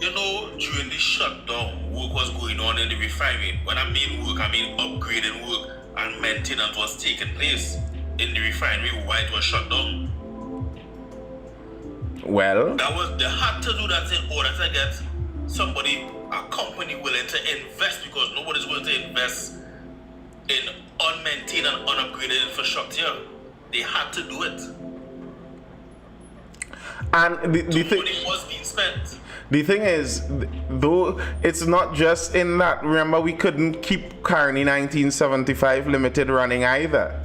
You know, during the shutdown, work was going on in the refinery. When I mean work, I mean upgrading work and maintenance was taking place in the refinery while it was shut down. Well, they had to do that in order to get somebody, a company willing to invest, because nobody's willing to invest in unmaintained and unupgraded infrastructure. They had to do it. And the thing was being spent. The thing is, though, it's not just in that. Remember, we couldn't keep Carney 1975 Limited running either.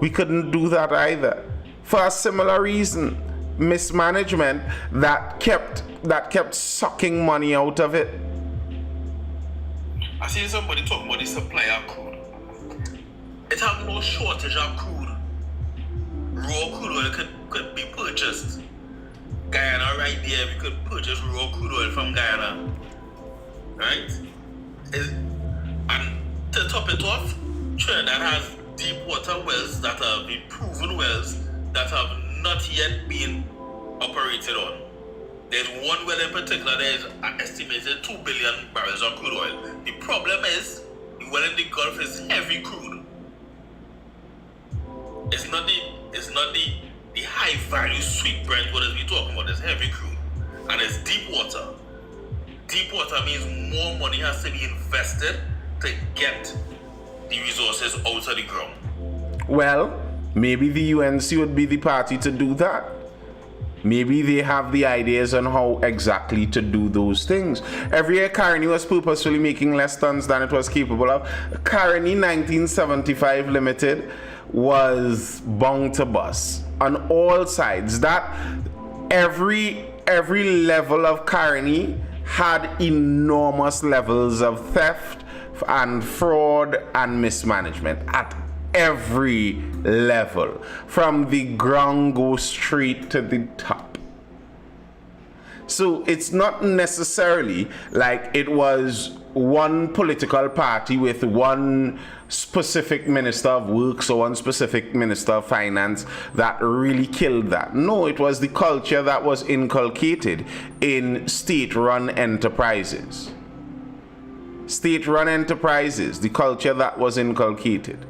We couldn't do that either, for a similar reason: mismanagement that kept sucking money out of it. I see somebody talking about the supply of crude. It have no shortage of crude. Raw crude oil could be purchased. Guyana right there, we could purchase raw crude oil from Guyana. Right? And to top it off, Trinidad has deep water wells that have been proven wells that have not yet been operated on. There's one well in particular, there's an estimated 2 billion barrels of crude oil. The problem is, the well in the Gulf is heavy crude. It's not the high value sweet Brent what is we talking about, it's heavy crude. And it's deep water. Deep water means more money has to be invested to get the resources out of the ground. Well, maybe the UNC would be the party to do that. Maybe they have the ideas on how exactly to do those things. Every year, Carney was purposefully making less tons than it was capable of. Carney 1975 Limited was bound to bust on all sides. That every level of Carney had enormous levels of theft and fraud and mismanagement at every level, from the ground go straight to the top. So it's not necessarily like it was one political party with one specific minister of works or one specific minister of finance that really killed that. No, it was the culture that was inculcated in state-run enterprises. State-run enterprises, the culture that was inculcated.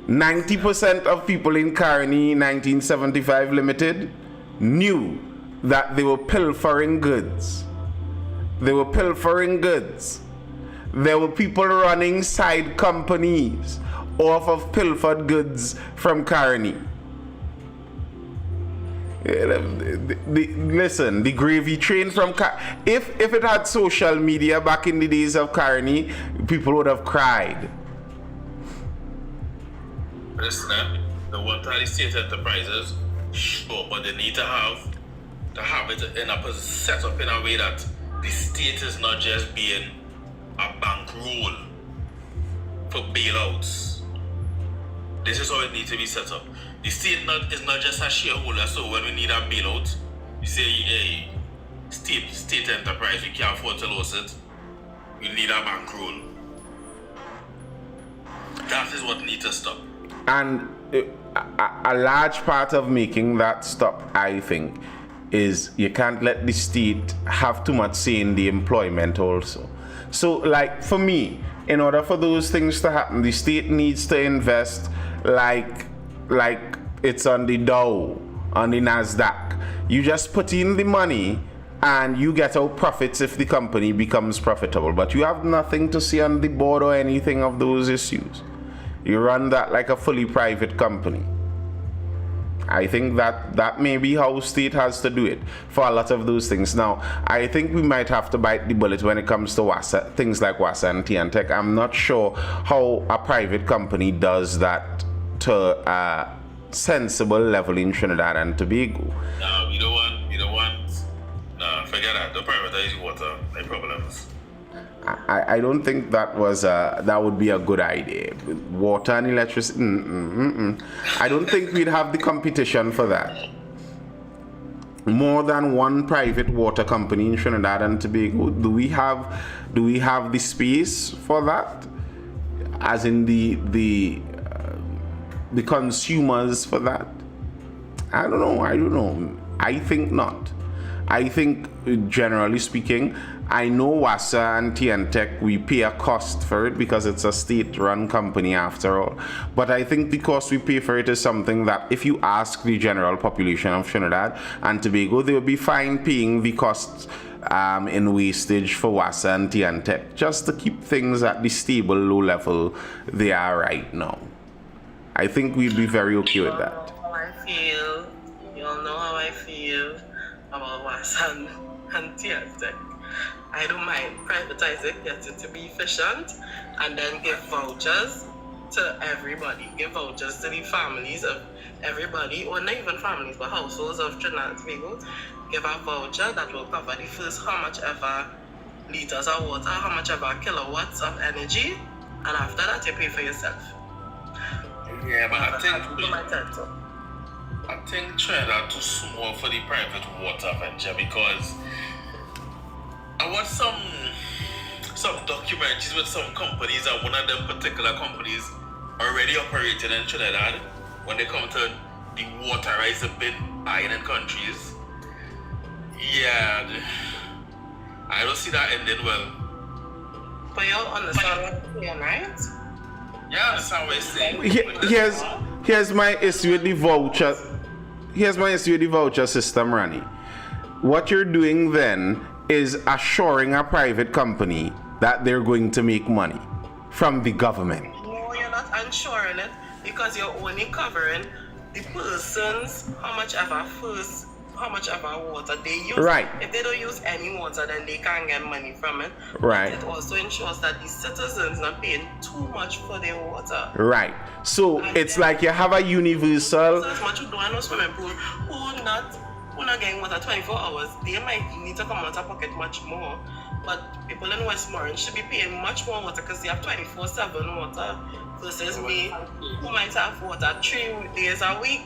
90% of people in Carney 1975 Limited knew that they were pilfering goods. They were pilfering goods. There were people running side companies off of pilfered goods from Carney. Listen, the gravy train from if it had social media back in the days of Carney, people would have cried. Listen, the one time the state enterprises, sure, but they need to have it in a set up in a way that the state is not just being a bankroll for bailouts. This is how it needs to be set up. The state is not just a shareholder, so when we need a bailout, we say, hey, state enterprise, we can't afford to lose it. We need a bankroll. That is what needs to stop. And a large part of making that stop, I think, is you can't let the state have too much say in the employment also. So, like, for me, in order for those things to happen, the state needs to invest like it's on the Dow, on the NASDAQ. You just put in the money and you get out profits if the company becomes profitable. But you have nothing to say on the board or anything of those issues. You run that like a fully private company. I think that may be how state has to do it for a lot of those things. Now, I think we might have to bite the bullet when it comes to WASA, things like WASA and TNTech. I'm not sure how a private company does that to a sensible level in Trinidad and Tobago. No, we don't want, no, forget that. Don't privatize water, no problems. I don't think that would be a good idea. Water and electricity. I don't think we'd have the competition for that. More than one private water company in Trinidad and Tobago. Do we have the space for that? As in the consumers for that? I don't know. I think not. I think, generally speaking, I know WASA and TNTech, we pay a cost for it because it's a state-run company after all. But I think the cost we pay for it is something that if you ask the general population of Trinidad and Tobago, they will be fine paying the costs in wastage for WASA and TNTech just to keep things at the stable, low level they are right now. I think we'd be very okay with that. You all know how I feel about WASA and TNTech. I don't mind privatizing, get it to be efficient, and then give vouchers to everybody. Give vouchers to the families of everybody, or not even families, but households of Trinidad and Tobago. Give a voucher that will cover the first how much ever liters of water, how much ever kilowatts of energy, and after that you pay for yourself. Yeah, but I think Trinidad too small for the private water venture because I watched some documentaries with some companies, and one of them particular companies already operating in Trinidad when they come to the waterize the big island countries. Yeah, I don't see that ending well. But you understand what I'm saying, right? Yeah, I understand what you're saying. Here's my issue with the voucher. Here's my issue with the voucher system, Rani. What you're doing then is assuring a private company that they're going to make money from the government. No, you're not ensuring it because you're only covering the persons how much ever water they use. Right. If they don't use any water, then they can't get money from it. Right. But it also ensures that the citizens not paying too much for their water. Right. So it's like you have a universal. So as much you do in a swimming pool, who not getting water 24 hours, they might need to come out of pocket much more. But people in Westmoreland should be paying much more water because they have 24/7 water versus me who might have water 3 days a week.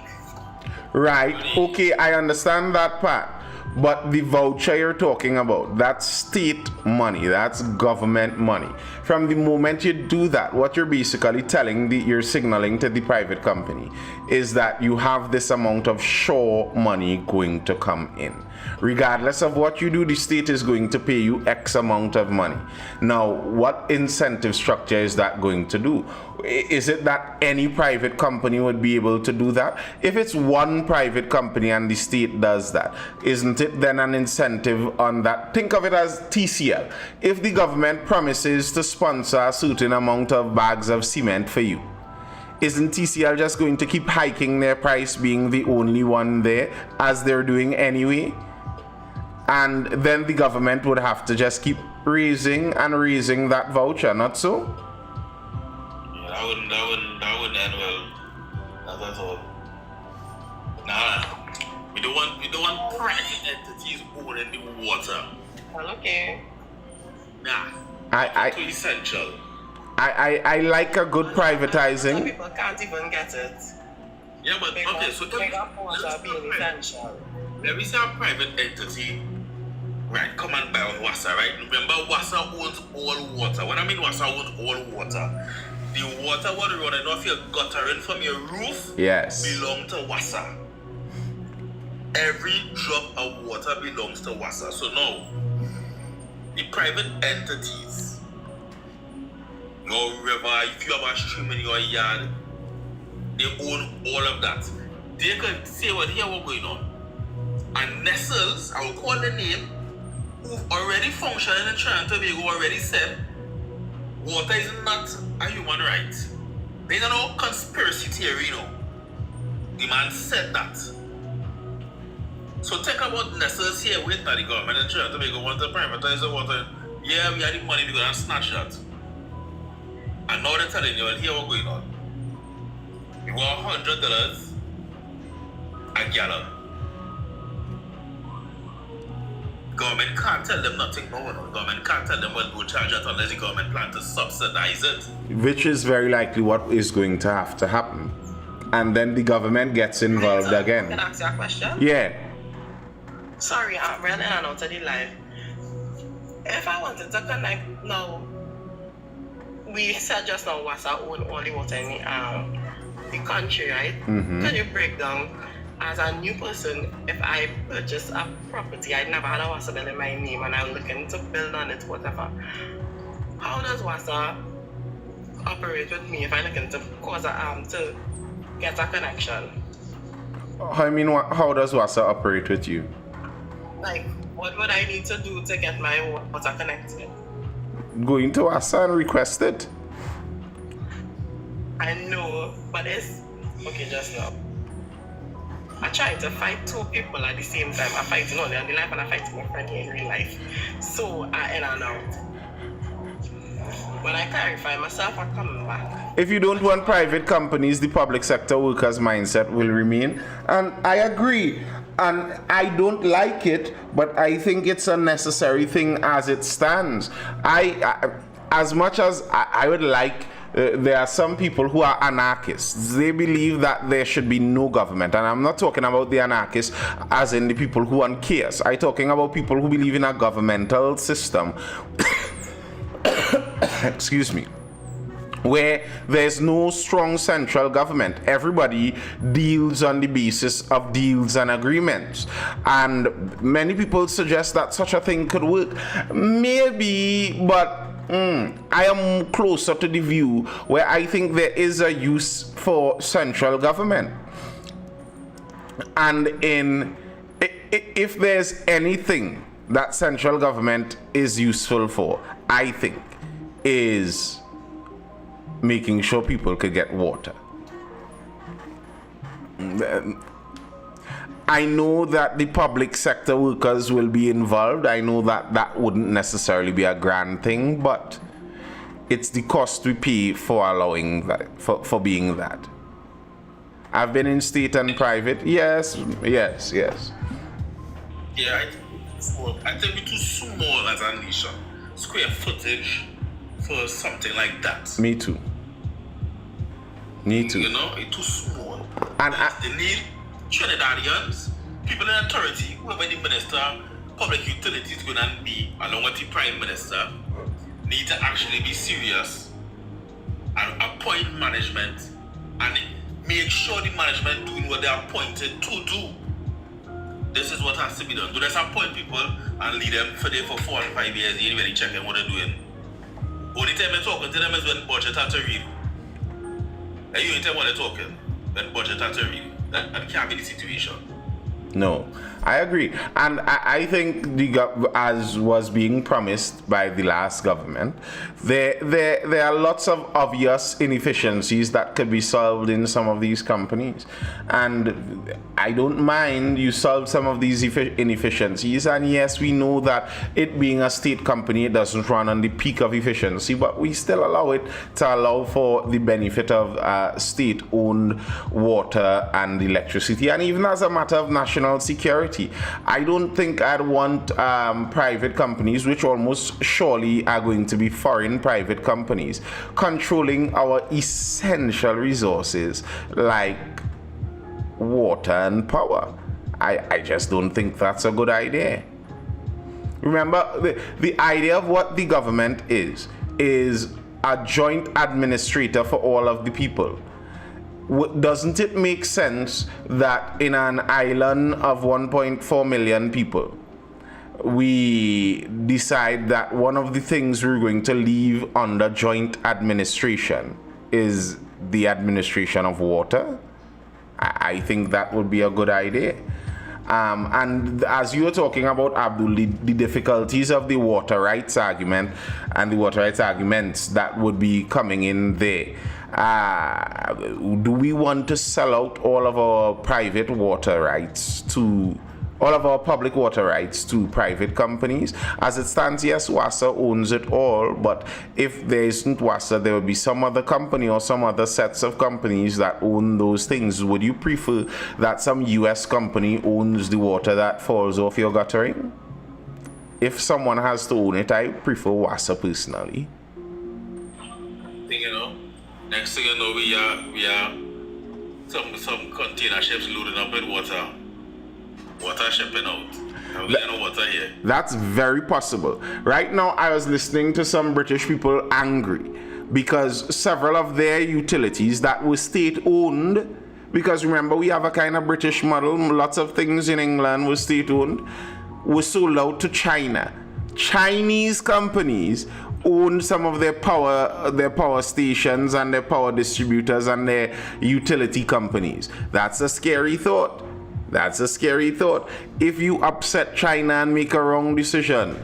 Right. Okay, I understand that part. But the voucher you're talking about, that's state money, that's government money. From the moment you do that, what you're basically you're signaling to the private company is that you have this amount of sure money going to come in. Regardless of what you do, the state is going to pay you X amount of money. Now, what incentive structure is that going to do? Is it that any private company would be able to do that? If it's one private company and the state does that, isn't it then an incentive on that? Think of it as TCL. If the government promises to sponsor a certain amount of bags of cement for you, isn't TCL just going to keep hiking their price, being the only one there, as they're doing anyway? And then the government would have to just keep raising and raising that voucher, not so? Yeah, that wouldn't end well. Not at all. Nah. We don't want private entities owning the water. Well, okay. Nah. Too essential. I like a good Some privatizing. people can't even get it. Yeah, but okay, so let me say a private entity, right, come and buy on Wassa, right? Remember, Wassa owns all water. When I mean Wassa owns all water, the water what you running off your guttering from your roof belong to Wassa. Every drop of water belongs to Wassa. So now, the private entities, your river, if you have a stream in your yard, they own all of that. They can say what here what's going on. And Nestles, I will call the name, who've already functioned in Trinidad and Tobago already said water is not a human right. There's no conspiracy theory, you know. The man said that. So think about Nestles here with the government in Trinidad and Tobago want to privatize the water. Yeah, we had the money, we're gonna snatch that. And now they're telling you, well, here what's going on. You want $100 a gallon. Government can't tell them nothing, no. Government can't tell them what go charge it unless the government plan to subsidize it. Which is very likely what is going to have to happen. And then the government gets involved again. Can I ask you a question? Yeah. Sorry, I'm running out of the live. If I wanted to connect now, we said just now Wassa own all the water in the country, right? Mm-hmm. Can you break down, as a new person, if I purchase a property, I never had a Wassa bill in my name and I'm looking to build on it, whatever. How does Wassa operate with me if I'm looking to cause to get a connection? I mean, how does Wassa operate with you? Like, what would I need to do to get my water connected? Go into Wassa and request it. I know, but it's okay just now. I try to fight two people at the same time. I fight only on the life and I fight my friend in real life. So I in and out. When I clarify myself, I come back. If you don't want private companies, the public sector workers' mindset will remain. And I agree. And I don't like it, but I think it's a necessary thing as it stands. As much as I would like, there are some people who are anarchists. They believe that there should be no government. And I'm not talking about the anarchists as in the people who want chaos. I'm talking about people who believe in a governmental system excuse me, where there's no strong central government. Everybody deals on the basis of deals and agreements. And many people suggest that such a thing could work. Maybe, but I am closer to the view where I think there is a use for central government. And if there's anything that central government is useful for, I think, is making sure people could get water. I know that the public sector workers will be involved. I know that that wouldn't necessarily be a grand thing, but it's the cost we pay for allowing that, for being that. I've been in state and private. Yes. Yeah, I think we're too small as a nation. Square footage for something like that. Me too. You know, it's too small. And they need Trinidadians, people in authority, whoever the minister, public utilities going to be, along with the prime minister, need to actually be serious and appoint management and make sure the management doing what they are appointed to do. This is what has to be done. Do let's appoint people and lead them for 4 and 5 years, you really checking what they're doing. Only time I'm talking to them is when budget has to read. And you ain't tell what they're talking when budget has to read. That can't be the situation. No, I agree. And I think as was being promised by the last government, there are lots of obvious inefficiencies that could be solved in some of these companies. And I don't mind you solve some of these inefficiencies. And yes, we know that it being a state company, it doesn't run on the peak of efficiency, but we still allow it to allow for the benefit of state-owned water and electricity. And even as a matter of national security, I don't think I'd want private companies, which almost surely are going to be foreign private companies, controlling our essential resources like water and power. I just don't think that's a good idea. Remember, the idea of what the government is a joint administrator for all of the people. Doesn't it make sense that in an island of 1.4 million people, we decide that one of the things we're going to leave under joint administration is the administration of water? I think that would be a good idea. And as you were talking about, Abdul, the difficulties of the water rights argument and the water rights arguments that would be coming in there. Do we want to sell out all of our private water rights to all of our public water rights to private companies? As it stands, yes, WASA owns it all, but if there isn't WASA, there will be some other company or some other sets of companies that own those things. Would you prefer that some US company owns the water that falls off your guttering? If someone has to own it, I prefer WASA personally. You know, next thing you know, we are some container ships loading up with water shipping out. And we don't know water here. That's very possible. Right now, I was listening to some British people angry because several of their utilities that were state-owned, because remember, we have a kind of British model, lots of things in England were state-owned, were sold out to China. Chinese companies own some of their power stations and their power distributors and their utility companies. That's a scary thought. That's a scary thought. If you upset China and make a wrong decision,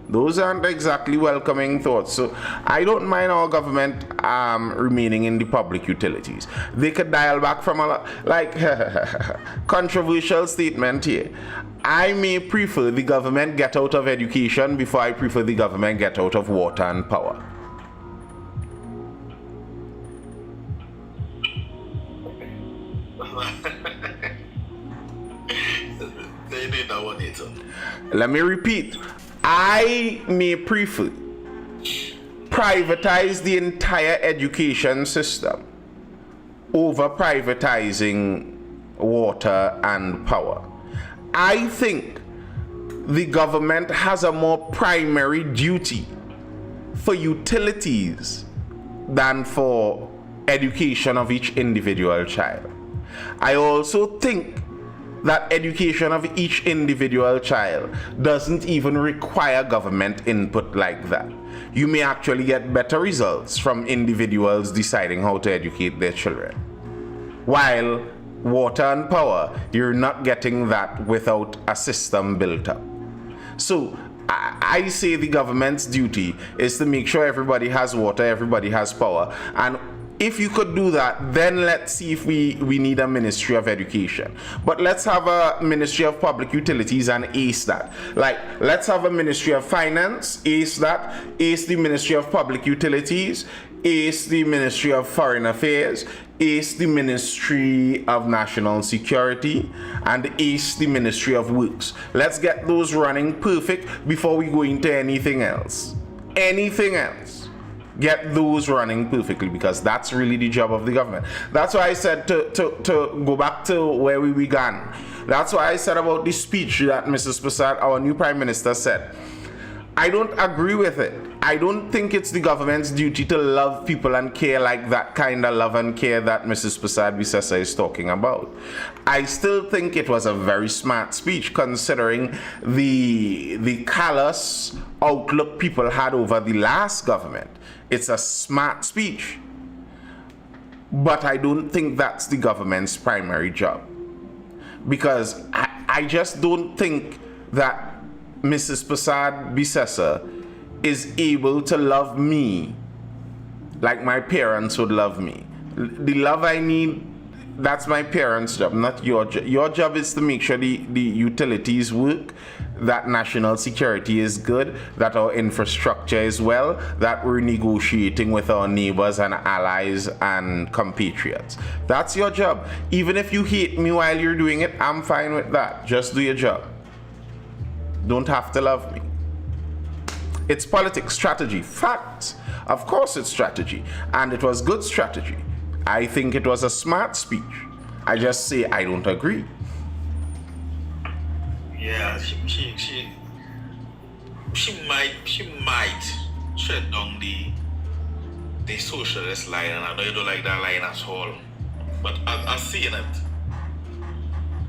those aren't exactly welcoming thoughts. So I don't mind our government remaining in the public utilities. They could dial back from a lot, like controversial statement here. I may prefer the government get out of education before I prefer the government get out of water and power. Let me repeat. I may prefer privatize the entire education system over privatizing water and power. I think the government has a more primary duty for utilities than for education of each individual child. I also think that education of each individual child doesn't even require government input like that. You may actually get better results from individuals deciding how to educate their children. While water and power, you're not getting that without a system built up. So I say the government's duty is to make sure everybody has water, everybody has power, and if you could do that, then let's see if we need a Ministry of Education. But let's have a Ministry of Public Utilities and ace that. Like, let's have a Ministry of Finance, ace that, ace the Ministry of Public Utilities, ace the Ministry of Foreign Affairs, ace the Ministry of National Security, and ace the Ministry of Works. Let's get those running perfect before we go into anything else. Anything else. Get those running perfectly, because that's really the job of the government. That's why I said to go back to where we began. That's why I said about the speech that Mrs. Prasad, our new Prime Minister, said. I don't agree with it. I don't think it's the government's duty to love people and care like that kind of love and care that Mrs. Prasad Visesa is talking about. I still think it was a very smart speech, considering the callous outlook people had over the last government. It's a smart speech. But I don't think that's the government's primary job. Because I just don't think that Mrs. Prasad Visesa is able to love me like my parents would love me. The love I need, that's my parents' job, not your job. Your job is to make sure the utilities work, that national security is good, that our infrastructure is well, that we're negotiating with our neighbors and allies and compatriots. That's your job. Even if you hate me while you're doing it, I'm fine with that. Just do your job. Don't have to love me. It's politics, strategy, facts. Of course it's strategy, and it was good strategy. I think it was a smart speech. I just say I don't agree. Yeah, she might tread down the socialist line, and I know you don't like that line at all. But I'm seeing it.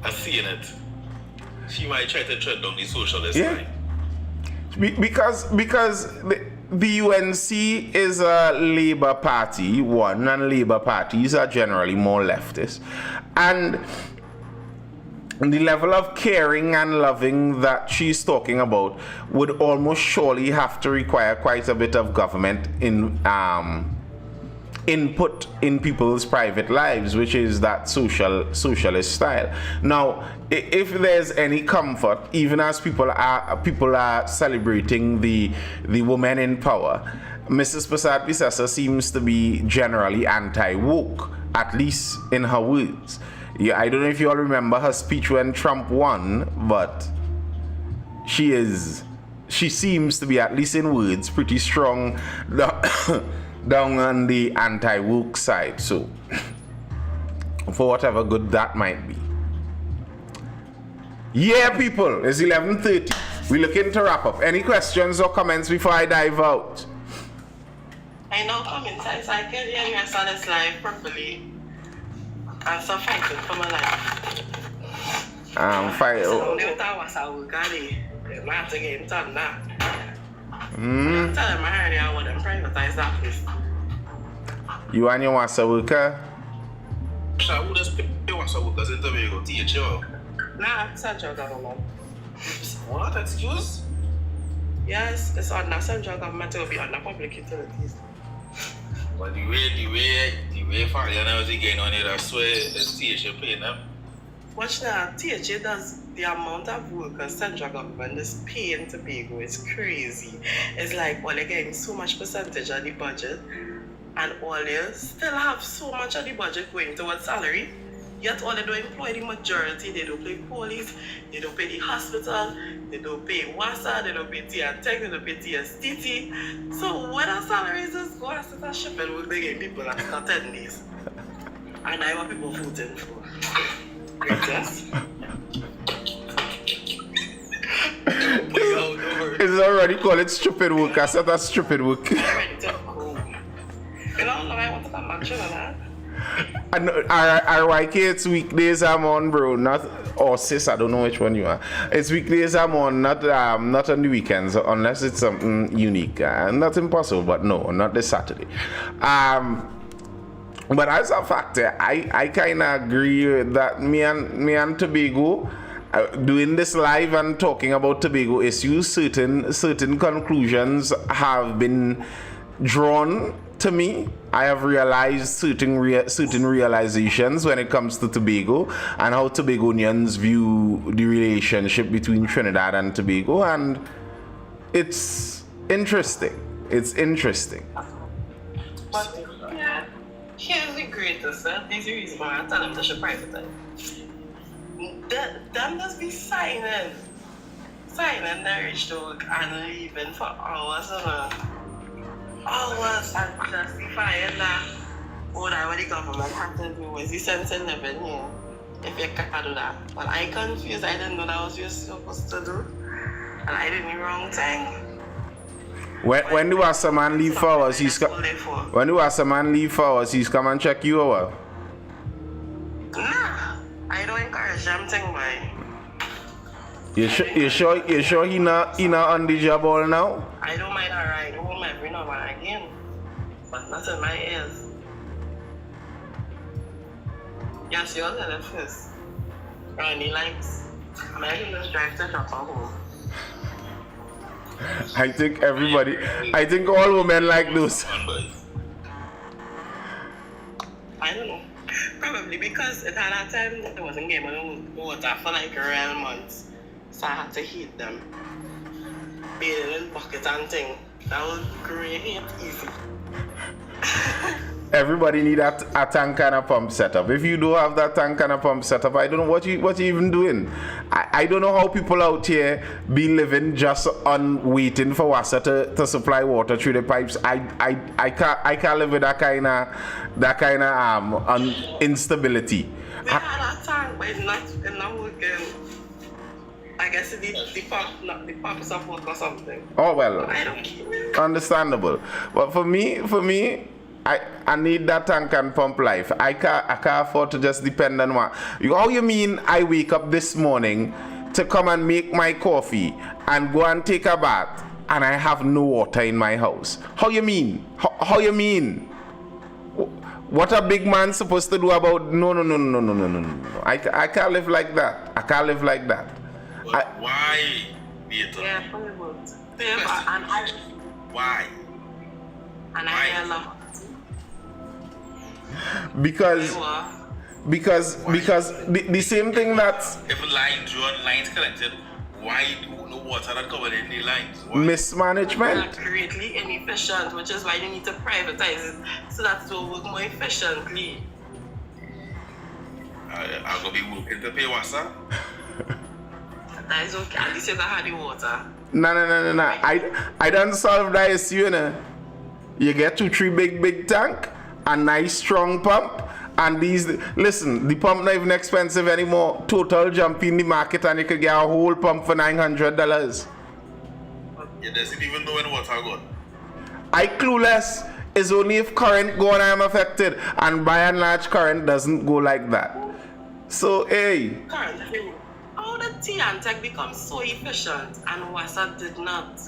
I'm seeing it. She might try to tread down the socialist line. Because the UNC is a Labour Party, and Labour parties are generally more leftist. And the level of caring and loving that she's talking about would almost surely have to require quite a bit of government input in people's private lives, which is that socialist style. Now, if there's any comfort, even as people are celebrating the women in power, Mrs. Prasad Visesa seems to be generally anti-woke, at least in her words. Yeah, I don't know if you all remember her speech when Trump won, but she seems to be, at least in words, pretty strong down on the anti-woke side. So, for whatever good that might be. Yeah, people, it's 11:30. We're looking to wrap up. Any questions or comments before I dive out? I know comments, I can hear you on this live properly. I'm so fighting for my life. You and your wasa worker? Who does pay wasa workers in Tobago? THO? Nah, central government. What? Excuse? Yes, it's under central government. It will be under public utilities. But the way finance is getting on it, I swear it's THO paying them. Watch now, THA does the amount of work central government is paying Tobago is crazy. It's like, well, they're getting so much percentage of the budget, and all you still have so much of the budget going towards salary, yet all they don't employ the majority. They don't pay police, they don't pay the hospital, they don't pay WASA, they don't pay TNTech, they don't pay TSTT. So when our salaries just go and start shipping, we'll be getting people that start 10 days. And I want people voting for. It's already call it stupid work. I said that's stupid work. I'm ready to go. You know, I want to come back to that. And RYK, it's weekdays I'm on, bro. Not or sis, I don't know which one you are. It's weekdays I'm on, not on the weekends, unless it's something unique. Not impossible, but no, not this Saturday. But as a factor, I kind of agree with that. Me and Tobago. Doing this live and talking about Tobago issues, certain conclusions have been drawn to me. I have realized certain realizations when it comes to Tobago and how Tobagonians view the relationship between Trinidad and Tobago, and it's interesting. It's interesting. But yeah, here's the greatest. This is the reason why I tell them they should privatize. Them just be signing their rich dog and leaving for hours and hours and justifying that. Oh, that what the government had to do was the sense in living here. If you can't do that. But I confused. I didn't know that was what you're supposed to do. And I did the wrong thing. When do a man leave for hours, he's come and check you over? Nah, I don't encourage them thing, boy. You sure he not on the job all now? I don't mind a ride home every now and again, but not in my ears. Yes, you're the first. Ronnie likes. I can just drive to drop home. I think all women like those. I don't know. Probably because at that time there wasn't getting water for like real months. So I had to heat them. Bathing in buckets and thing. That was great, easy. Everybody need a tank and a pump setup. If you don't have that tank and a pump setup, I don't know what you even doing. I don't know how people out here be living just on waiting for Wassa to supply water through the pipes. I can't live with that kind of instability. They had a tank, but it's not working. I guess the pump is up work or something. Oh well, I don't care. understandable. But for me, I need that tank and pump life. I can't afford to just depend on what. How you mean I wake up this morning to come and make my coffee and go and take a bath and I have no water in my house? How you mean? How you mean? What a big man supposed to do about no. I can't live like that. I can't live like that. Why? Yeah, probably would. Why? And I love because the same thing that's if lines connected, why do no water that covered in the lines? Why? mismanagement. not greatly inefficient, which is why you need to privatize it so that it will work more efficiently. I'm gonna be working to pay Wassa. That is okay. At least you have the water. No. I don't solve that issue, you know. You get 2-3 big tank, a nice strong pump, and listen, the pump not even expensive anymore. Total jump in the market and you could get a whole pump for $900. You doesn't even know when water gone. I clueless. It's only if current go and I am affected, and by and large current doesn't go like that. So hey. Currently, how did T&Tech become so efficient and Wassa did not?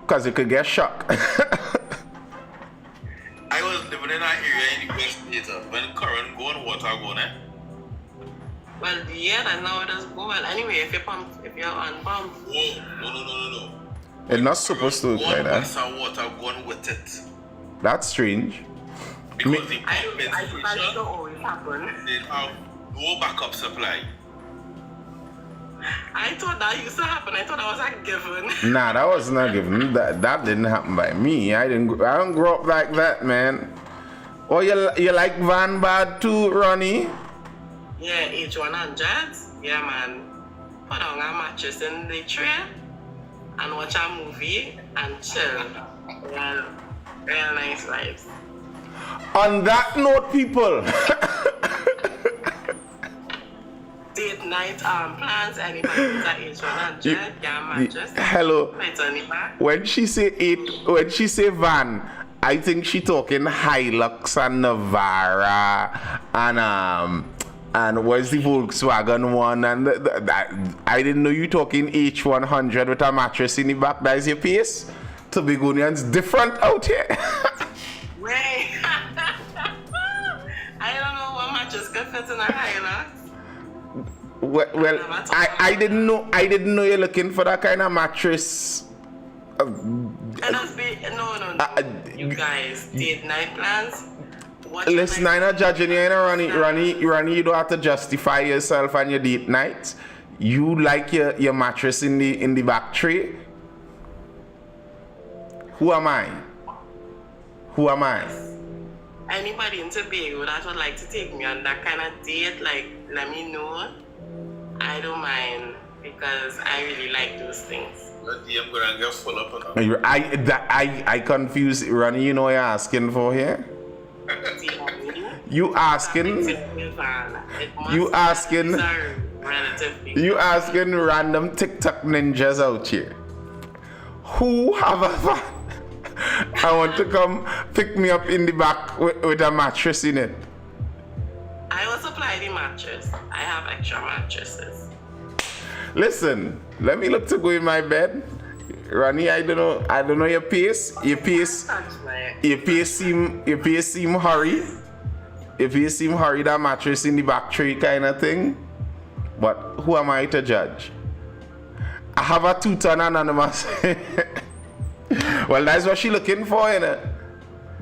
Because you could get shocked. I was living in that area in the West later when current go and water gone, eh? Well, yeah, and now it does go well. Anyway, if you're on pump. Whoa, no. It's not supposed to look like that. Some water gone with it. That's strange. Because the I pump is don't always happen. they have no backup supply. I thought that used to happen. I thought that was a given. Nah, that was not given. That didn't happen by me. I don't grow up like that, man. Oh, you like Van Bad too, Ronnie? Yeah, H100s. Yeah, man. Put on a mattress in the tray and watch a movie and chill. Real nice vibes. On that note, people. Date night plans, anybody who's at age 100, yeah, mattress. Hello. It's on the back. When she say van, I think she talking Hilux and Navara and where's the Volkswagen one, and I didn't know you talking H100 with a mattress in the back. That is your pace. Tobagonians different out here. Wait. I don't know what mattress can fit in a Hilux. Well, I didn't know you're looking for that kind of mattress. No. You guys, date night plans. Listen, I'm not judging you, Ronnie, you don't have to justify yourself and your date nights. You like your mattress in the back tray. Who am I? Anybody in Tobago that would like to take me on that kind of date, like, let me know. I don't mind because I really like those things. But I'm gonna get full up on I confused Ronnie. You know what you're asking for here? You asking random TikTok ninjas out here who have a van. I want to come pick me up in the back with a mattress in it. I will supply the mattress. I have extra mattresses. Listen, let me look to go in my bed. Ronnie, I don't know your pace. Your pace seem hurry. If you seem hurry, that mattress in the back tray kind of thing. But who am I to judge? I have a 2-ton anonymous. Well, that's what she looking for, innit?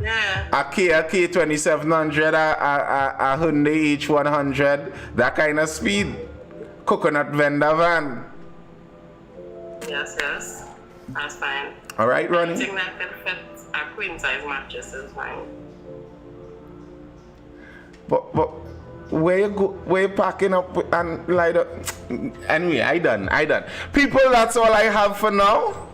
Yeah. A Kia K2700, a Hyundai H100, that kind of speed. Coconut vendor van. Yes. That's fine. All right, Ronnie. Anything that can fit a queen size mattress is fine. But where you packing up and light up? Anyway, I done. People, that's all I have for now.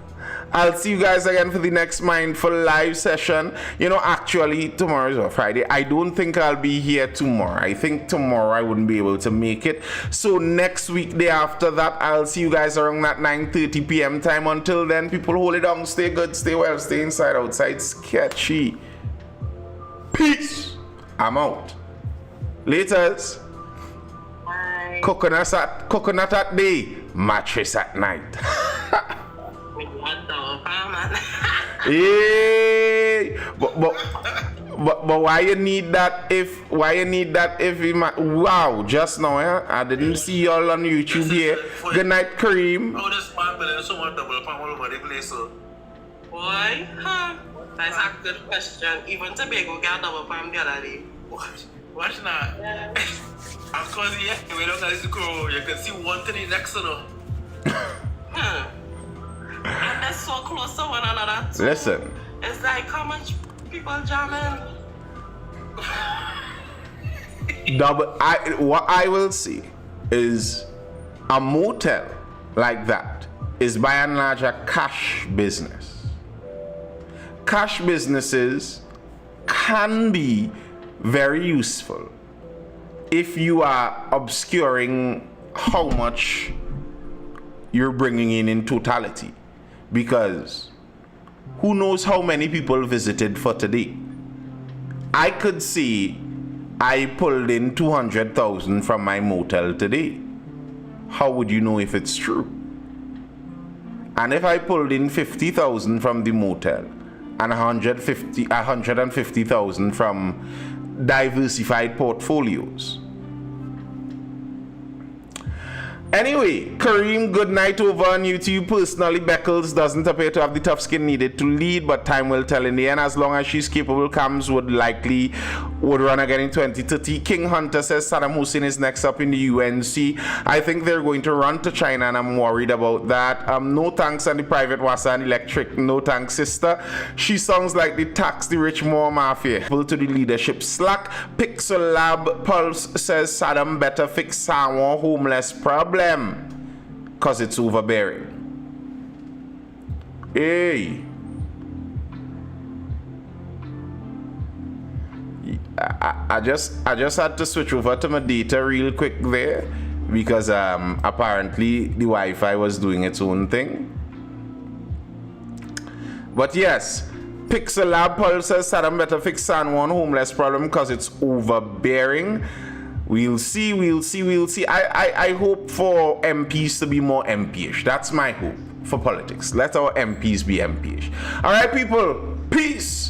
I'll see you guys again for the next Mindful live session. You know, actually, tomorrow's a Friday. I don't think I'll be here tomorrow. I think tomorrow I wouldn't be able to make it. So next week, day after that, I'll see you guys around that 9:30 p.m. time. Until then, people, hold it down. Stay good, stay well, stay inside, outside, sketchy. Peace. I'm out. Laters. Bye. Coconut at day, mattress at night. Hey, but why you need that if wow, just now, I didn't see y'all on YouTube here. Good night, Kareem. Oh, this man building so much double palm all over the place, so. Boy, that's a good question. Even Tobago got double palm the other day. Watch now. Yeah. Of course, yeah, we don't got to go. You can see one to the next one. And they're so close to one another too. Listen. It's like how much people jamming. What I will see is a motel like that is by and large a cash business. Cash businesses can be very useful if you are obscuring how much you're bringing in totality, because who knows how many people visited for today. I could see I pulled in 200,000 from my motel today. How would you know if it's true? And if I pulled in 50,000 from the motel and 150,000 from diversified portfolios. Anyway, Kareem, good night over on YouTube. Personally, Beckles doesn't appear to have the tough skin needed to lead, but time will tell in the end. As long as she's capable, Cams would run again in 2030. King Hunter says Saddam Hussein is next up in the UNC. I think they're going to run to China, and I'm worried about that. No thanks on the private Wasan Electric. No thanks, sister. She sounds like the tax the rich more mafia. Pull to the leadership slack. Pixel Lab Pulse says Saddam better fix our homeless problem, cause it's overbearing. Hey, I just had to switch over to my data real quick there, because apparently the Wi-Fi was doing its own thing. But yes, Pixel Lab Paul says Saddam better fix San Juan homeless problem because it's overbearing. We'll see. I hope for MPs to be more MP-ish. That's my hope for politics. Let our MPs be MP-ish. All right, people. Peace.